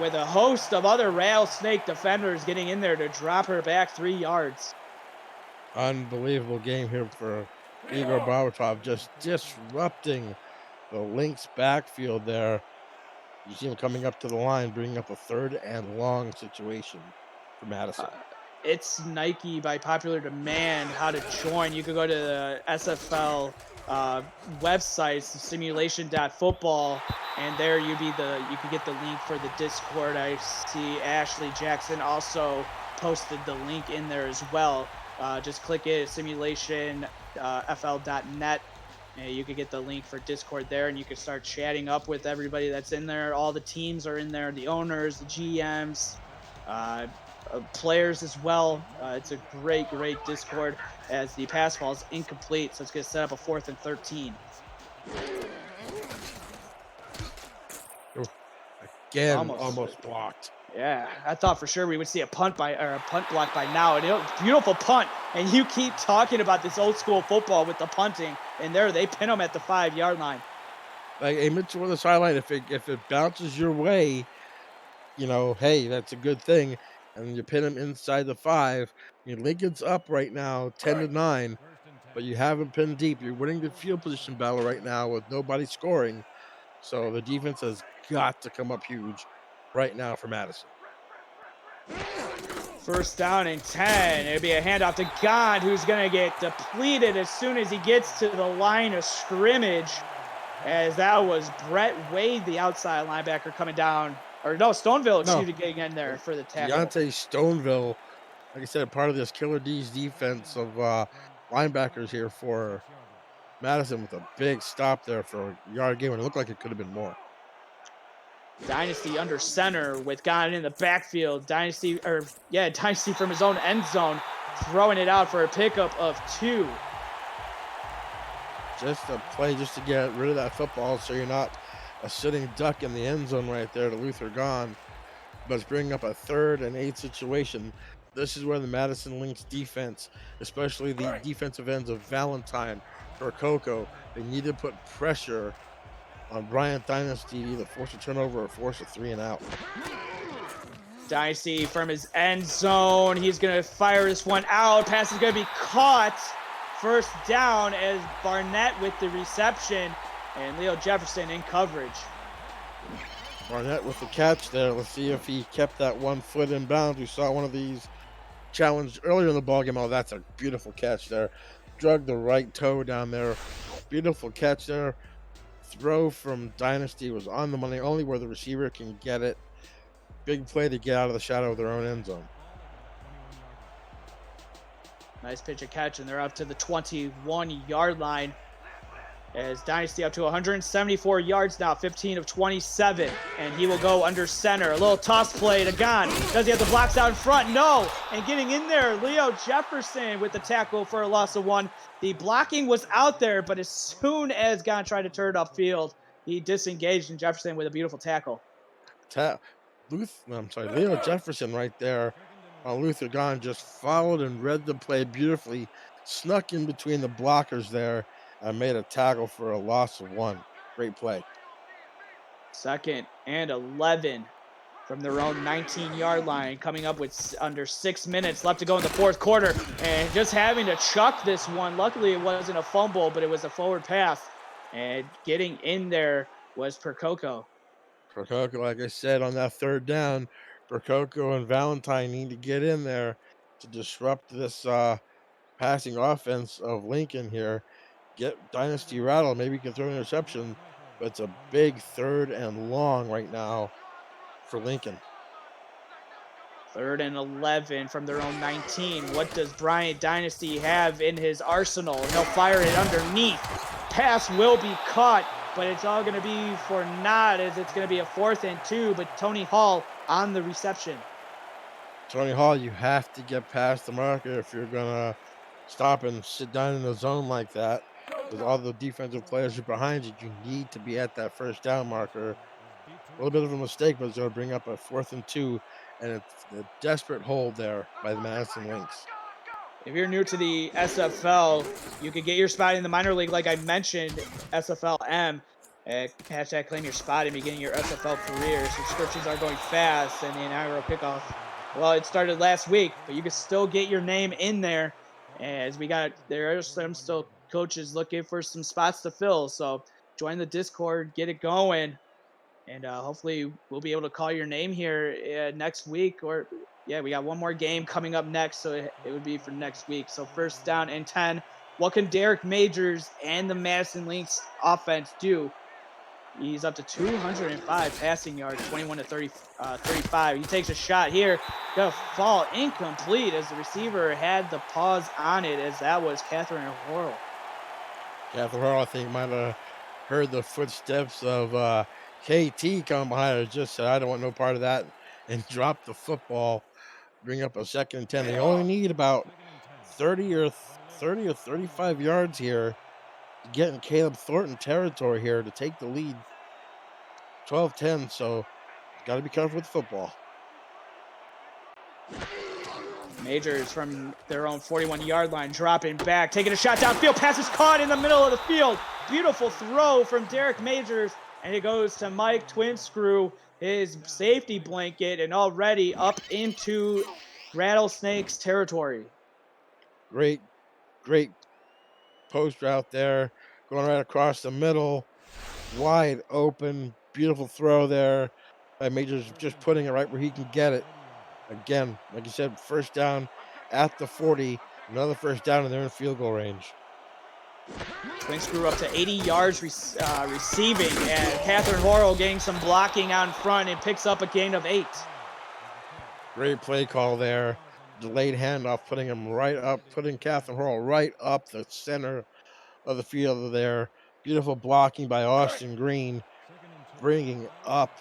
Speaker 1: with a host of other rattlesnake defenders getting in there to drop her back 3 yards.
Speaker 2: Unbelievable game here for Igor Barbatov, just disrupting the Lynx backfield there. You see him coming up to the line, bringing up a 3rd and long situation for Madison.
Speaker 1: It's Nike by popular demand how to join. You could go to the SFL website, simulation.football, and there you could get the link for the Discord. I see Ashley Jackson also posted the link in there as well. Just click it, simulationfl.net. You could get the link for Discord there, and you can start chatting up with everybody that's in there. All the teams are in there, the owners, the GMs, players as well. It's a great Discord, as the pass ball is incomplete, so it's going to set up a 4th and 13.
Speaker 2: Again, almost blocked.
Speaker 1: Yeah, I thought for sure we would see a punt block by now. And beautiful punt, and you keep talking about this old school football with the punting, and there they pin them at the 5-yard line.
Speaker 2: Like a Mitchell on the sideline, if it bounces your way, hey, that's a good thing, and you pin him inside the 5. Lincoln's up right now, 10-9, but you haven't pinned deep. You're winning the field position battle right now with nobody scoring, so the defense has got to come up huge right now for Madison.
Speaker 1: 1st down and 10. It'll be a handoff to God, who's going to get depleted as soon as he gets to the line of scrimmage. as that was Brett Wade, the outside linebacker, coming down. Or no, Stoneville,
Speaker 2: No,
Speaker 1: excuse me, getting in there for the tackle.
Speaker 2: Deontay Stoneville, like I said, part of this Killer D's defense of linebackers here for Madison with a big stop there for a yard gain when it looked like it could have been more.
Speaker 1: Dynasty under center with Gon in the backfield. Dynasty from his own end zone, throwing it out for a pickup of 2.
Speaker 2: Just a play just to get rid of that football so you're not a sitting duck in the end zone right there to Luther Gone. But it's bringing up a 3rd and 8 situation. This is where the Madison Lynx defense, especially the defensive ends of Valentine or Coco, they need to put pressure on Bryant Dynasty to either force a turnover or force a 3 and out.
Speaker 1: Dynasty from his end zone. He's going to fire this one out. Pass is going to be caught. First down as Barnett with the reception and Leo Jefferson in coverage.
Speaker 2: Barnett with the catch there. Let's see if he kept that 1 foot in bounds. We saw one of these challenged earlier in the ballgame. Oh, that's a beautiful catch there. Drug the right toe down there. Beautiful catch there. Throw from Dynasty was on the money, only where the receiver can get it. Big play to get out of the shadow of their own end zone.
Speaker 1: Nice pitch and catch, and they're up to the 21-yard line. As Dynasty up to 174 yards now, 15 of 27. And he will go under center. A little toss play to Gon. Does he have the blocks out in front? No. And getting in there, Leo Jefferson with the tackle for a loss of 1. The blocking was out there, but as soon as Gon tried to turn it upfield, he disengaged, and Jefferson with a beautiful tackle.
Speaker 2: Leo Jefferson right there on Luther Gone just followed and read the play beautifully, snuck in between the blockers there, and made a tackle for a loss of 1. Great play.
Speaker 1: 2nd and 11 from their own 19-yard line, coming up with under 6 minutes left to go in the 4th quarter, and just having to chuck this one. Luckily, it wasn't a fumble, but it was a forward pass, and getting in there was Percoco.
Speaker 2: Percoco, like I said, on that 3rd down, Percoco and Valentine need to get in there to disrupt this passing offense of Lincoln here. Get Dynasty rattled. Maybe you can throw an interception, but it's a big 3rd and long right now for Lincoln.
Speaker 1: 3rd and 11 from their own 19. What does Bryant Dynasty have in his arsenal? He'll fire it underneath. Pass will be caught, but it's all going to be for naught as it's going to be a 4th and 2, but Tony Hall on the reception.
Speaker 2: Tony Hall, you have to get past the marker if you're going to stop and sit down in the zone like that. With all the defensive players are behind you, you need to be at that 1st down marker. A little bit of a mistake, but it's going to bring up a 4th and 2, and it's a desperate hold there by the Madison Lynx.
Speaker 1: If you're new to the SFL, you can get your spot in the minor league, like I mentioned, SFLm. Hashtag claim your spot and beginning your SFL career. Subscriptions are going fast, and the inaugural kickoff, well, it started last week, but you can still get your name in there. As there are some still coaches looking for some spots to fill. So join the Discord, get it going, and hopefully we'll be able to call your name here next week. Or we got one more game coming up next, so it would be for next week. So 1st down and 10. What can Derek Majors and the Madison Lynx offense do? He's up to 205 passing yards, 21 to 35. He takes a shot here. Gonna fall incomplete as the receiver had the pause on it, as that was Catherine Horrell.
Speaker 2: Catherine Horrell, I think, might have heard the footsteps of KT coming behind her. Just said, I don't want no part of that, and dropped the football. Bring up a 2nd and 10. They only need about 30 or 35 yards here to get in Caleb Thornton territory here to take the lead. 12-10, so got to be careful with the football.
Speaker 1: Majors from their own 41-yard line, dropping back, taking a shot downfield. Pass is caught in the middle of the field. Beautiful throw from Derek Majors, and it goes to Mike Twinscrew, his safety blanket, and already up into Rattlesnakes territory.
Speaker 2: Great post route there, going right across the middle, wide open, beautiful throw there by Majors, just putting it right where he can get it. Again, like you said, 1st down at the 40, another 1st down, and they're in field goal range.
Speaker 1: Twins grew up to 80 yards receiving, and Catherine Horrell getting some blocking out in front and picks up a gain of 8.
Speaker 2: Great play call there. Delayed handoff, putting Catherine Horrell right up the center of the field there. Beautiful blocking by Austin Green, bringing up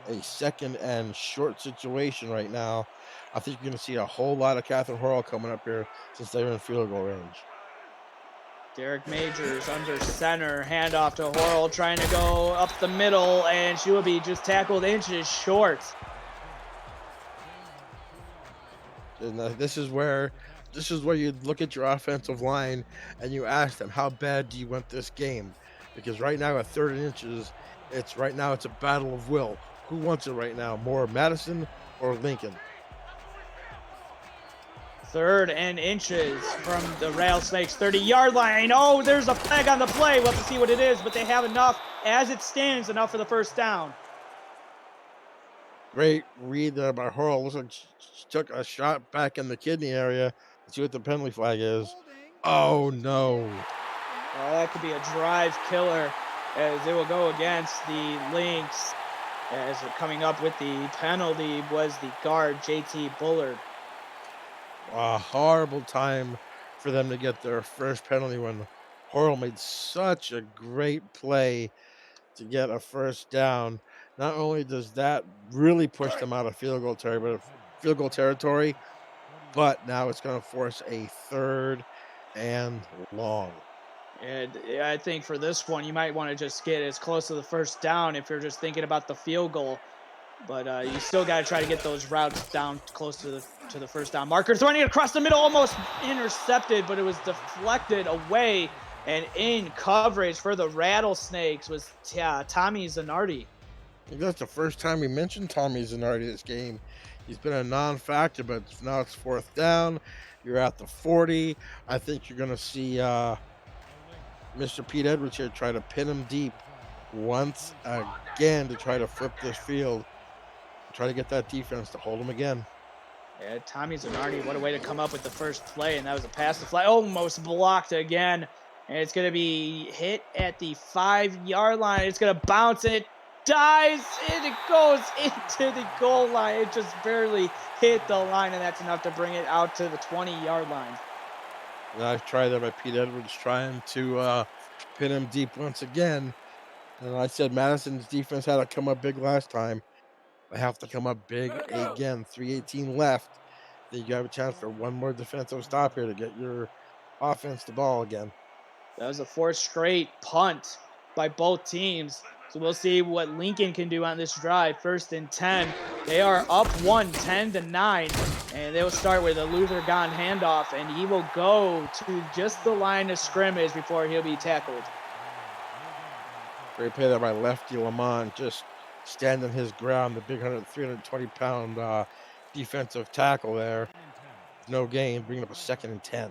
Speaker 2: a second and short situation right now. I think you're going to see a whole lot of Catherine Horrell coming up here since they're in field goal range.
Speaker 1: Derek Majors under center, handoff to Horrell, trying to go up the middle, and she will be just tackled inches short.
Speaker 2: And this is where you look at your offensive line and you ask them, how bad do you want this game? Because right now at 3rd and inches, it's a battle of will. Who wants it right now? More Madison or Lincoln?
Speaker 1: 3rd and inches from the Rattlesnakes 30-yard line. Oh, there's a flag on the play. We'll have to see what it is, but they have enough, as it stands, enough for the first down.
Speaker 2: Great read there by Horrell. Looks like she took a shot back in the kidney area. Let's see what the penalty flag is. Oh, no.
Speaker 1: Well, that could be a drive killer, as it will go against the Lynx. As coming up with the penalty was the guard, JT Bullard.
Speaker 2: A horrible time for them to get their first penalty when Horrell made such a great play to get a first down. Not only does that really push them out of field goal territory, but now it's going to force a 3rd and long.
Speaker 1: And I think for this one, you might want to just get as close to the first down if you're just thinking about the field goal. But you still got to try to get those routes down close to the first down marker. Throwing it across the middle, almost intercepted, but it was deflected away. And in coverage for the Rattlesnakes was Tommy Zanardi.
Speaker 2: I think that's the first time we mentioned Tommy Zanardi this game. He's been a non-factor, but now it's 4th down. You're at the 40. I think you're going to see Mr. Pete Edwards here try to pin him deep once again to try to flip this field. Try to get that defense to hold him again.
Speaker 1: Yeah, Tommy Zanardi, what a way to come up with the first play, and that was a pass to fly. Almost blocked again, and it's going to be hit at the 5-yard line. It's going to bounce, and it dives, and it goes into the goal line. It just barely hit the line, and that's enough to bring it out to the 20-yard line.
Speaker 2: Nice try there by Pete Edwards, trying to pin him deep once again. And I said Madison's defense had to come up big last time. They have to come up big again. 3:18 left. Then you have a chance for one more defensive stop here to get your offense the ball again.
Speaker 1: That was a 4th straight punt by both teams. So we'll see what Lincoln can do on this drive. 1st and 10. They are up 10-9. And they will start with a Luther Gahn handoff. And he will go to just the line of scrimmage before he'll be tackled.
Speaker 2: Great play there by lefty Lamont, just standing his ground, the big 320-pound defensive tackle there. No gain, bringing up a 2nd and 10.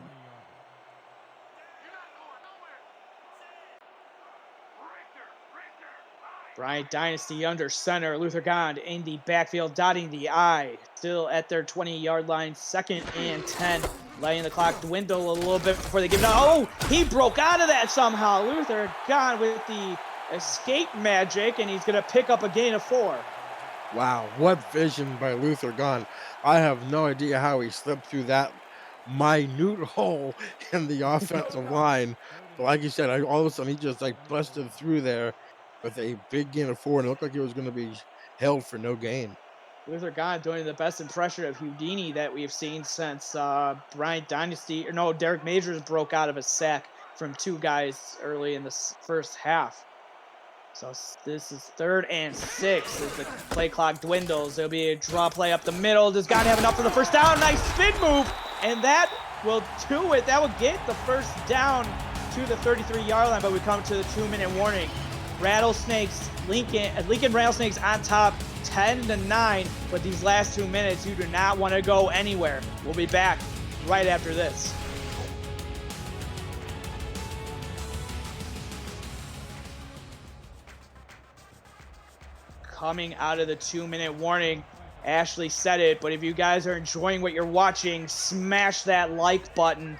Speaker 1: Bryant Dynasty under center. Luther Gahn in the backfield, dotting the I. Still at their 20-yard line. 2nd and 10. Letting the clock dwindle a little bit before they give it out. Oh, he broke out of that somehow. Luther Gahn with the escape magic, and he's going to pick up a gain of 4.
Speaker 2: Wow, what vision by Luther Gahn. I have no idea how he slipped through that minute hole in the offensive line. But like you said, all of a sudden he just busted through there with a big gain of 4, and it looked like it was going to be held for no gain.
Speaker 1: Luther Gahn doing the best impression of Houdini that we've seen since Bryant Dynasty, Derek Majors broke out of a sack from 2 guys early in the first half. So this is 3rd and 6 as the play clock dwindles. There'll be a draw play up the middle. Does Gahn have enough for the first down? Nice spin move, and that will do it. That will get the first down to the 33-yard line, but we come to the 2-minute warning. Lincoln Rattlesnakes on top 10-9, but these last 2 minutes, you do not want to go anywhere. We'll be back right after this. Coming out of the 2-minute warning, Ashley said it, but if you guys are enjoying what you're watching, smash that like button.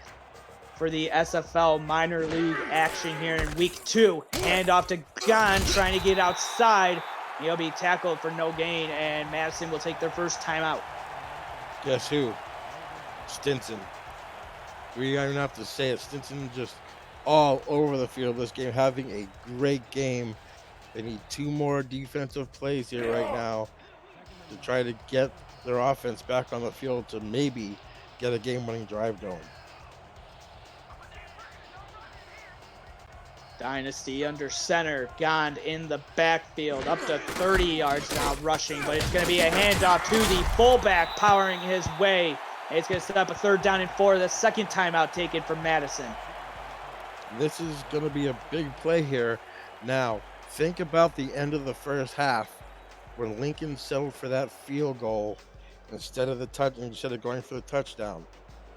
Speaker 1: for the SFL minor league action here in week 2. Hand off to Gunn, trying to get outside. He'll be tackled for no gain, and Madison will take their first timeout.
Speaker 2: Guess who? Stinson. We don't even have to say it. Stinson just all over the field this game, having a great game. They need 2 more defensive plays here right now to try to get their offense back on the field to maybe get a game-winning drive going.
Speaker 1: Dynasty under center. Gond in the backfield, up to 30 yards now rushing, but it's going to be a handoff to the fullback powering his way. And it's going to set up a 3rd down and 4, the second timeout taken from Madison.
Speaker 2: This is going to be a big play here. Now, think about the end of the first half when Lincoln settled for that field goal instead of going for the touchdown.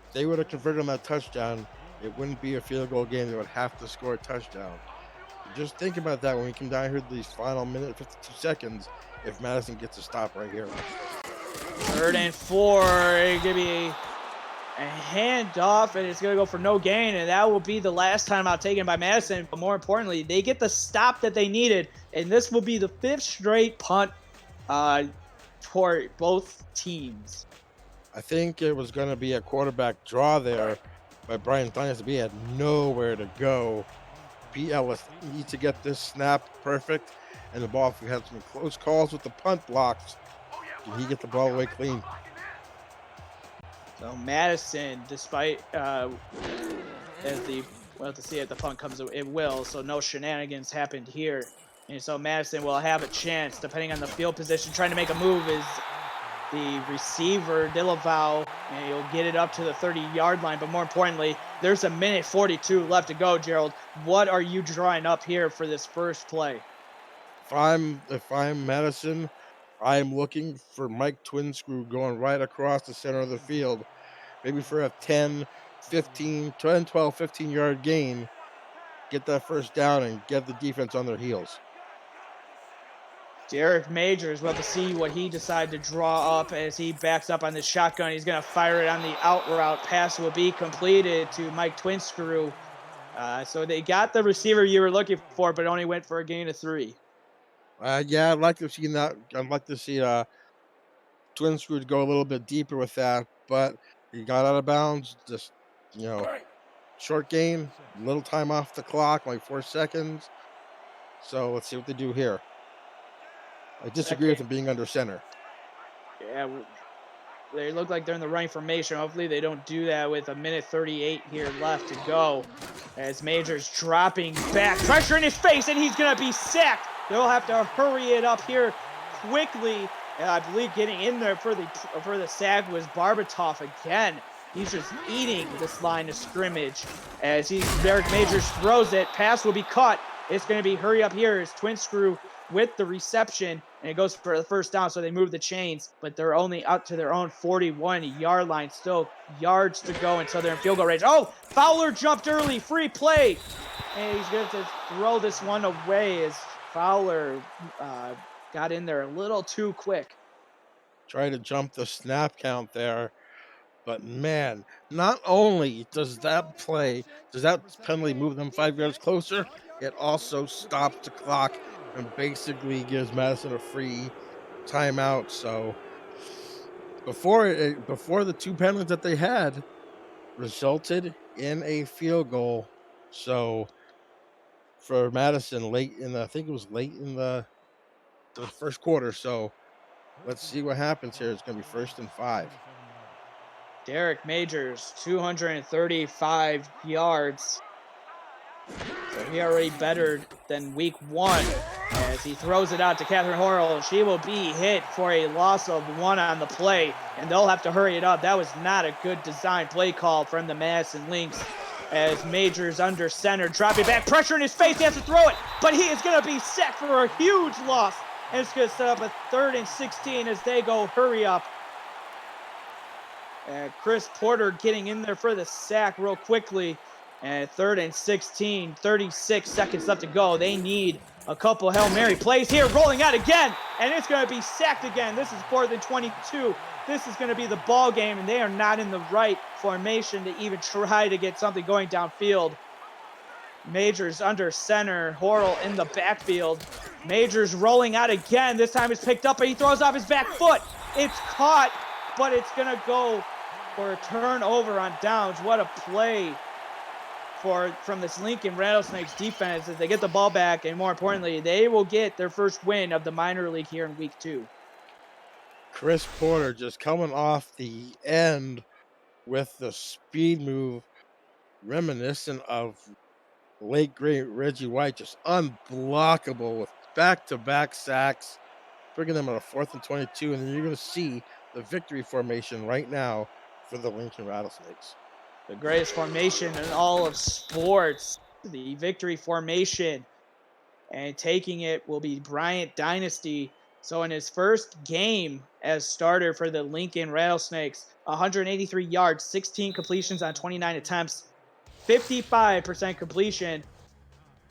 Speaker 2: If they would have converted on that touchdown, it wouldn't be a field goal game. They would have to score a touchdown. Just think about that when we come down here to these final minute, 52 seconds, if Madison gets a stop right here.
Speaker 1: 3rd and 4, it's going to be a handoff, and it's going to go for no gain, and that will be the last timeout taken by Madison. But more importantly, they get the stop that they needed, and this will be the 5th straight punt for both teams.
Speaker 2: I think it was going to be a quarterback draw there by Brian Dynasty. He had nowhere to go. Pete Ellis needs to get this snap perfect, and the ball, if we had some close calls with the punt blocks, can he get the ball away clean?
Speaker 1: So Madison, despite we'll have to see if the punt comes, it will, so no shenanigans happened here. And so Madison will have a chance, depending on the field position. Trying to make a move is the receiver, Delaval, and he'll get it up to the 30-yard line. But more importantly, there's a minute 42 left to go, Gerald. What are you drawing up here for this first play?
Speaker 2: If I'm Madison, I'm looking for Mike Twinscrew going right across the center of the field, maybe for a 10, 12, 15-yard gain, get that first down and get the defense on their heels.
Speaker 1: Derek Majors, we'll have to see what he decided to draw up as he backs up on the shotgun. He's going to fire it on the out route. Pass will be completed to Mike Twinscrew. So they got the receiver you were looking for, but only went for a gain of 3.
Speaker 2: Yeah, I'd like to see that. I'd like to see Twinscrew go a little bit deeper with that, but he got out of bounds. Just, short gain, little time off the clock, like 4 seconds. So let's see what they do here. I disagree with him being under center.
Speaker 1: Yeah, they look like they're in the right formation. Hopefully they don't do that with a minute 38 here left to go. As Majors dropping back, pressure in his face, and he's going to be sacked. They'll have to hurry it up here quickly. And I believe getting in there for the sack was Barbatov again. He's just eating this line of scrimmage. As Derek Majors throws it, pass will be caught. It's going to be hurry up here as Twinscrew with the reception, and it goes for the first down, so they move the chains, but they're only up to their own 41-yard line. Still yards to go until they're in field goal range. Oh, Fowler jumped early, free play, and he's going to throw this one away as Fowler got in there a little too quick.
Speaker 2: Try to jump the snap count there, but man, not only does that penalty move them 5 yards closer, it also stops the clock and basically gives Madison a free timeout. So before the 2 penalties that they had resulted in a field goal. So for Madison, late in the first quarter. So let's see what happens here. It's going to be 1st and 5.
Speaker 1: Derek Majors, 235 yards. So he already bettered than week 1 as he throws it out to Catherine Horrell. She will be hit for a loss of 1 on the play, and they'll have to hurry it up. That was not a good design play call from the Madison Lynx as Majors under center, dropping back, pressure in his face. He has to throw it, but he is going to be sacked for a huge loss, and it's going to set up a 3rd and 16 as they go hurry up. Chris Porter getting in there for the sack real quickly. And 3rd and 16, 36 seconds left to go. They need a couple Hail Mary plays here, rolling out again, and it's going to be sacked again. This is 4th and 22 this is going to be the ball game, and they are not in the right formation to even try to get something going downfield. Majors under center, Horrell in the backfield. Majors rolling out again. This time it's picked up, and he throws off his back foot. It's caught, but it's going to go for a turnover on downs. What a play from this Lincoln Rattlesnakes defense as they get the ball back, and more importantly, they will get their first win of the minor league here in week 2.
Speaker 2: Chris Porter just coming off the end with the speed move reminiscent of late great Reggie White, just unblockable with back-to-back sacks, bringing them on a 4th and 22, and you're going to see the victory formation right now for the Lincoln Rattlesnakes.
Speaker 1: The greatest formation in all of sports, the victory formation, and taking it will be Bryant Dynasty. So in his first game as starter for the Lincoln Rattlesnakes, 183 yards, 16 completions on 29 attempts, 55% completion,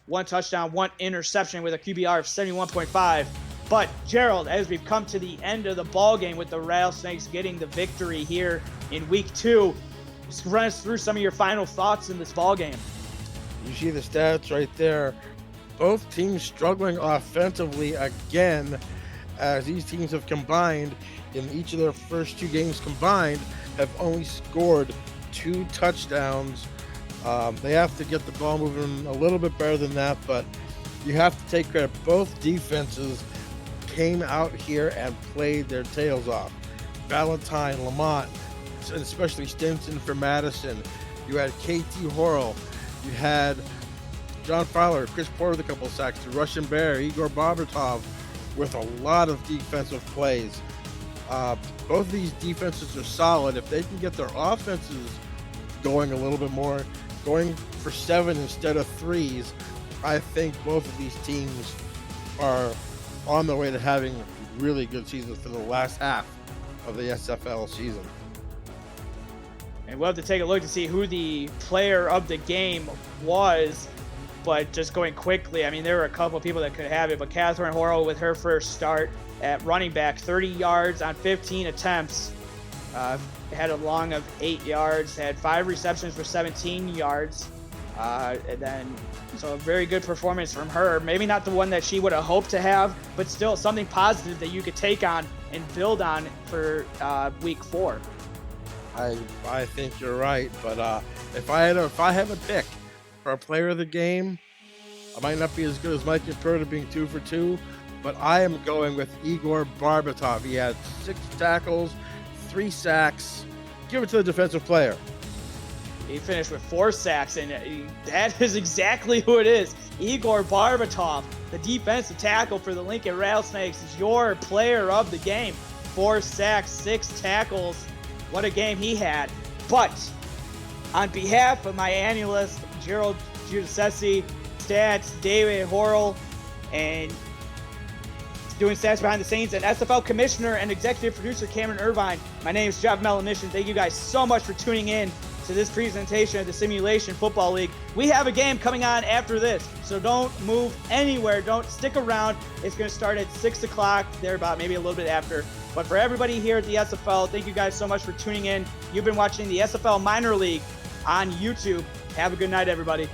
Speaker 1: 1 touchdown, 1 interception with a QBR of 71.5. But Gerald, as we've come to the end of the ball game with the Rattlesnakes getting the victory here in week 2, just run us through some of your final thoughts in this ball game.
Speaker 2: You see the stats right there. Both teams struggling offensively again, as these teams have combined in each of their first 2 games combined have only scored 2 touchdowns. They have to get the ball moving a little bit better than that, but you have to take credit. Both defenses came out here and played their tails off. Valentine, Lamont, and especially Stinson for Madison. You had KT Horrell. You had John Fowler, Chris Porter with a couple of sacks, Russian Bear, Igor Barbatov with a lot of defensive plays. Both of these defenses are solid. If they can get their offenses going a little bit more, going for 7 instead of 3s, I think both of these teams are on their way to having really good seasons for the last half of the SFL season.
Speaker 1: And we'll have to take a look to see who the player of the game was. But just going quickly, I mean, there were a couple of people that could have it, but Catherine Horrell with her first start at running back, 30 yards on 15 attempts, had a long of 8 yards, had 5 receptions for 17 yards, and then so a very good performance from her. Maybe not the one that she would have hoped to have, but still something positive that you could take on and build on for week 4.
Speaker 2: I think you're right, but if I have a pick for a player of the game, I might not be as good as Mike Imperta being 2 for 2, but I am going with Igor Barbatov. He had 6 tackles, 3 sacks. Give it to the defensive player.
Speaker 1: He finished with 4 sacks, and that is exactly who it is. Igor Barbatov, the defensive tackle for the Lincoln Rattlesnakes, is your player of the game. 4 sacks, 6 tackles. What a game he had. But on behalf of my analyst, Gerald Giudice, stats, David Horrell, and doing stats behind the scenes, and SFL commissioner and executive producer Cameron Irvine, my name is Jeff Melanition. Thank you guys so much for tuning in to this presentation of the Simulation Football League. We have a game coming on after this, so don't move anywhere. Don't stick around. It's going to start at 6 o'clock, thereabout, maybe a little bit after. But for everybody here at the SFL, thank you guys so much for tuning in. You've been watching the SFL Minor League on YouTube. Have a good night, everybody.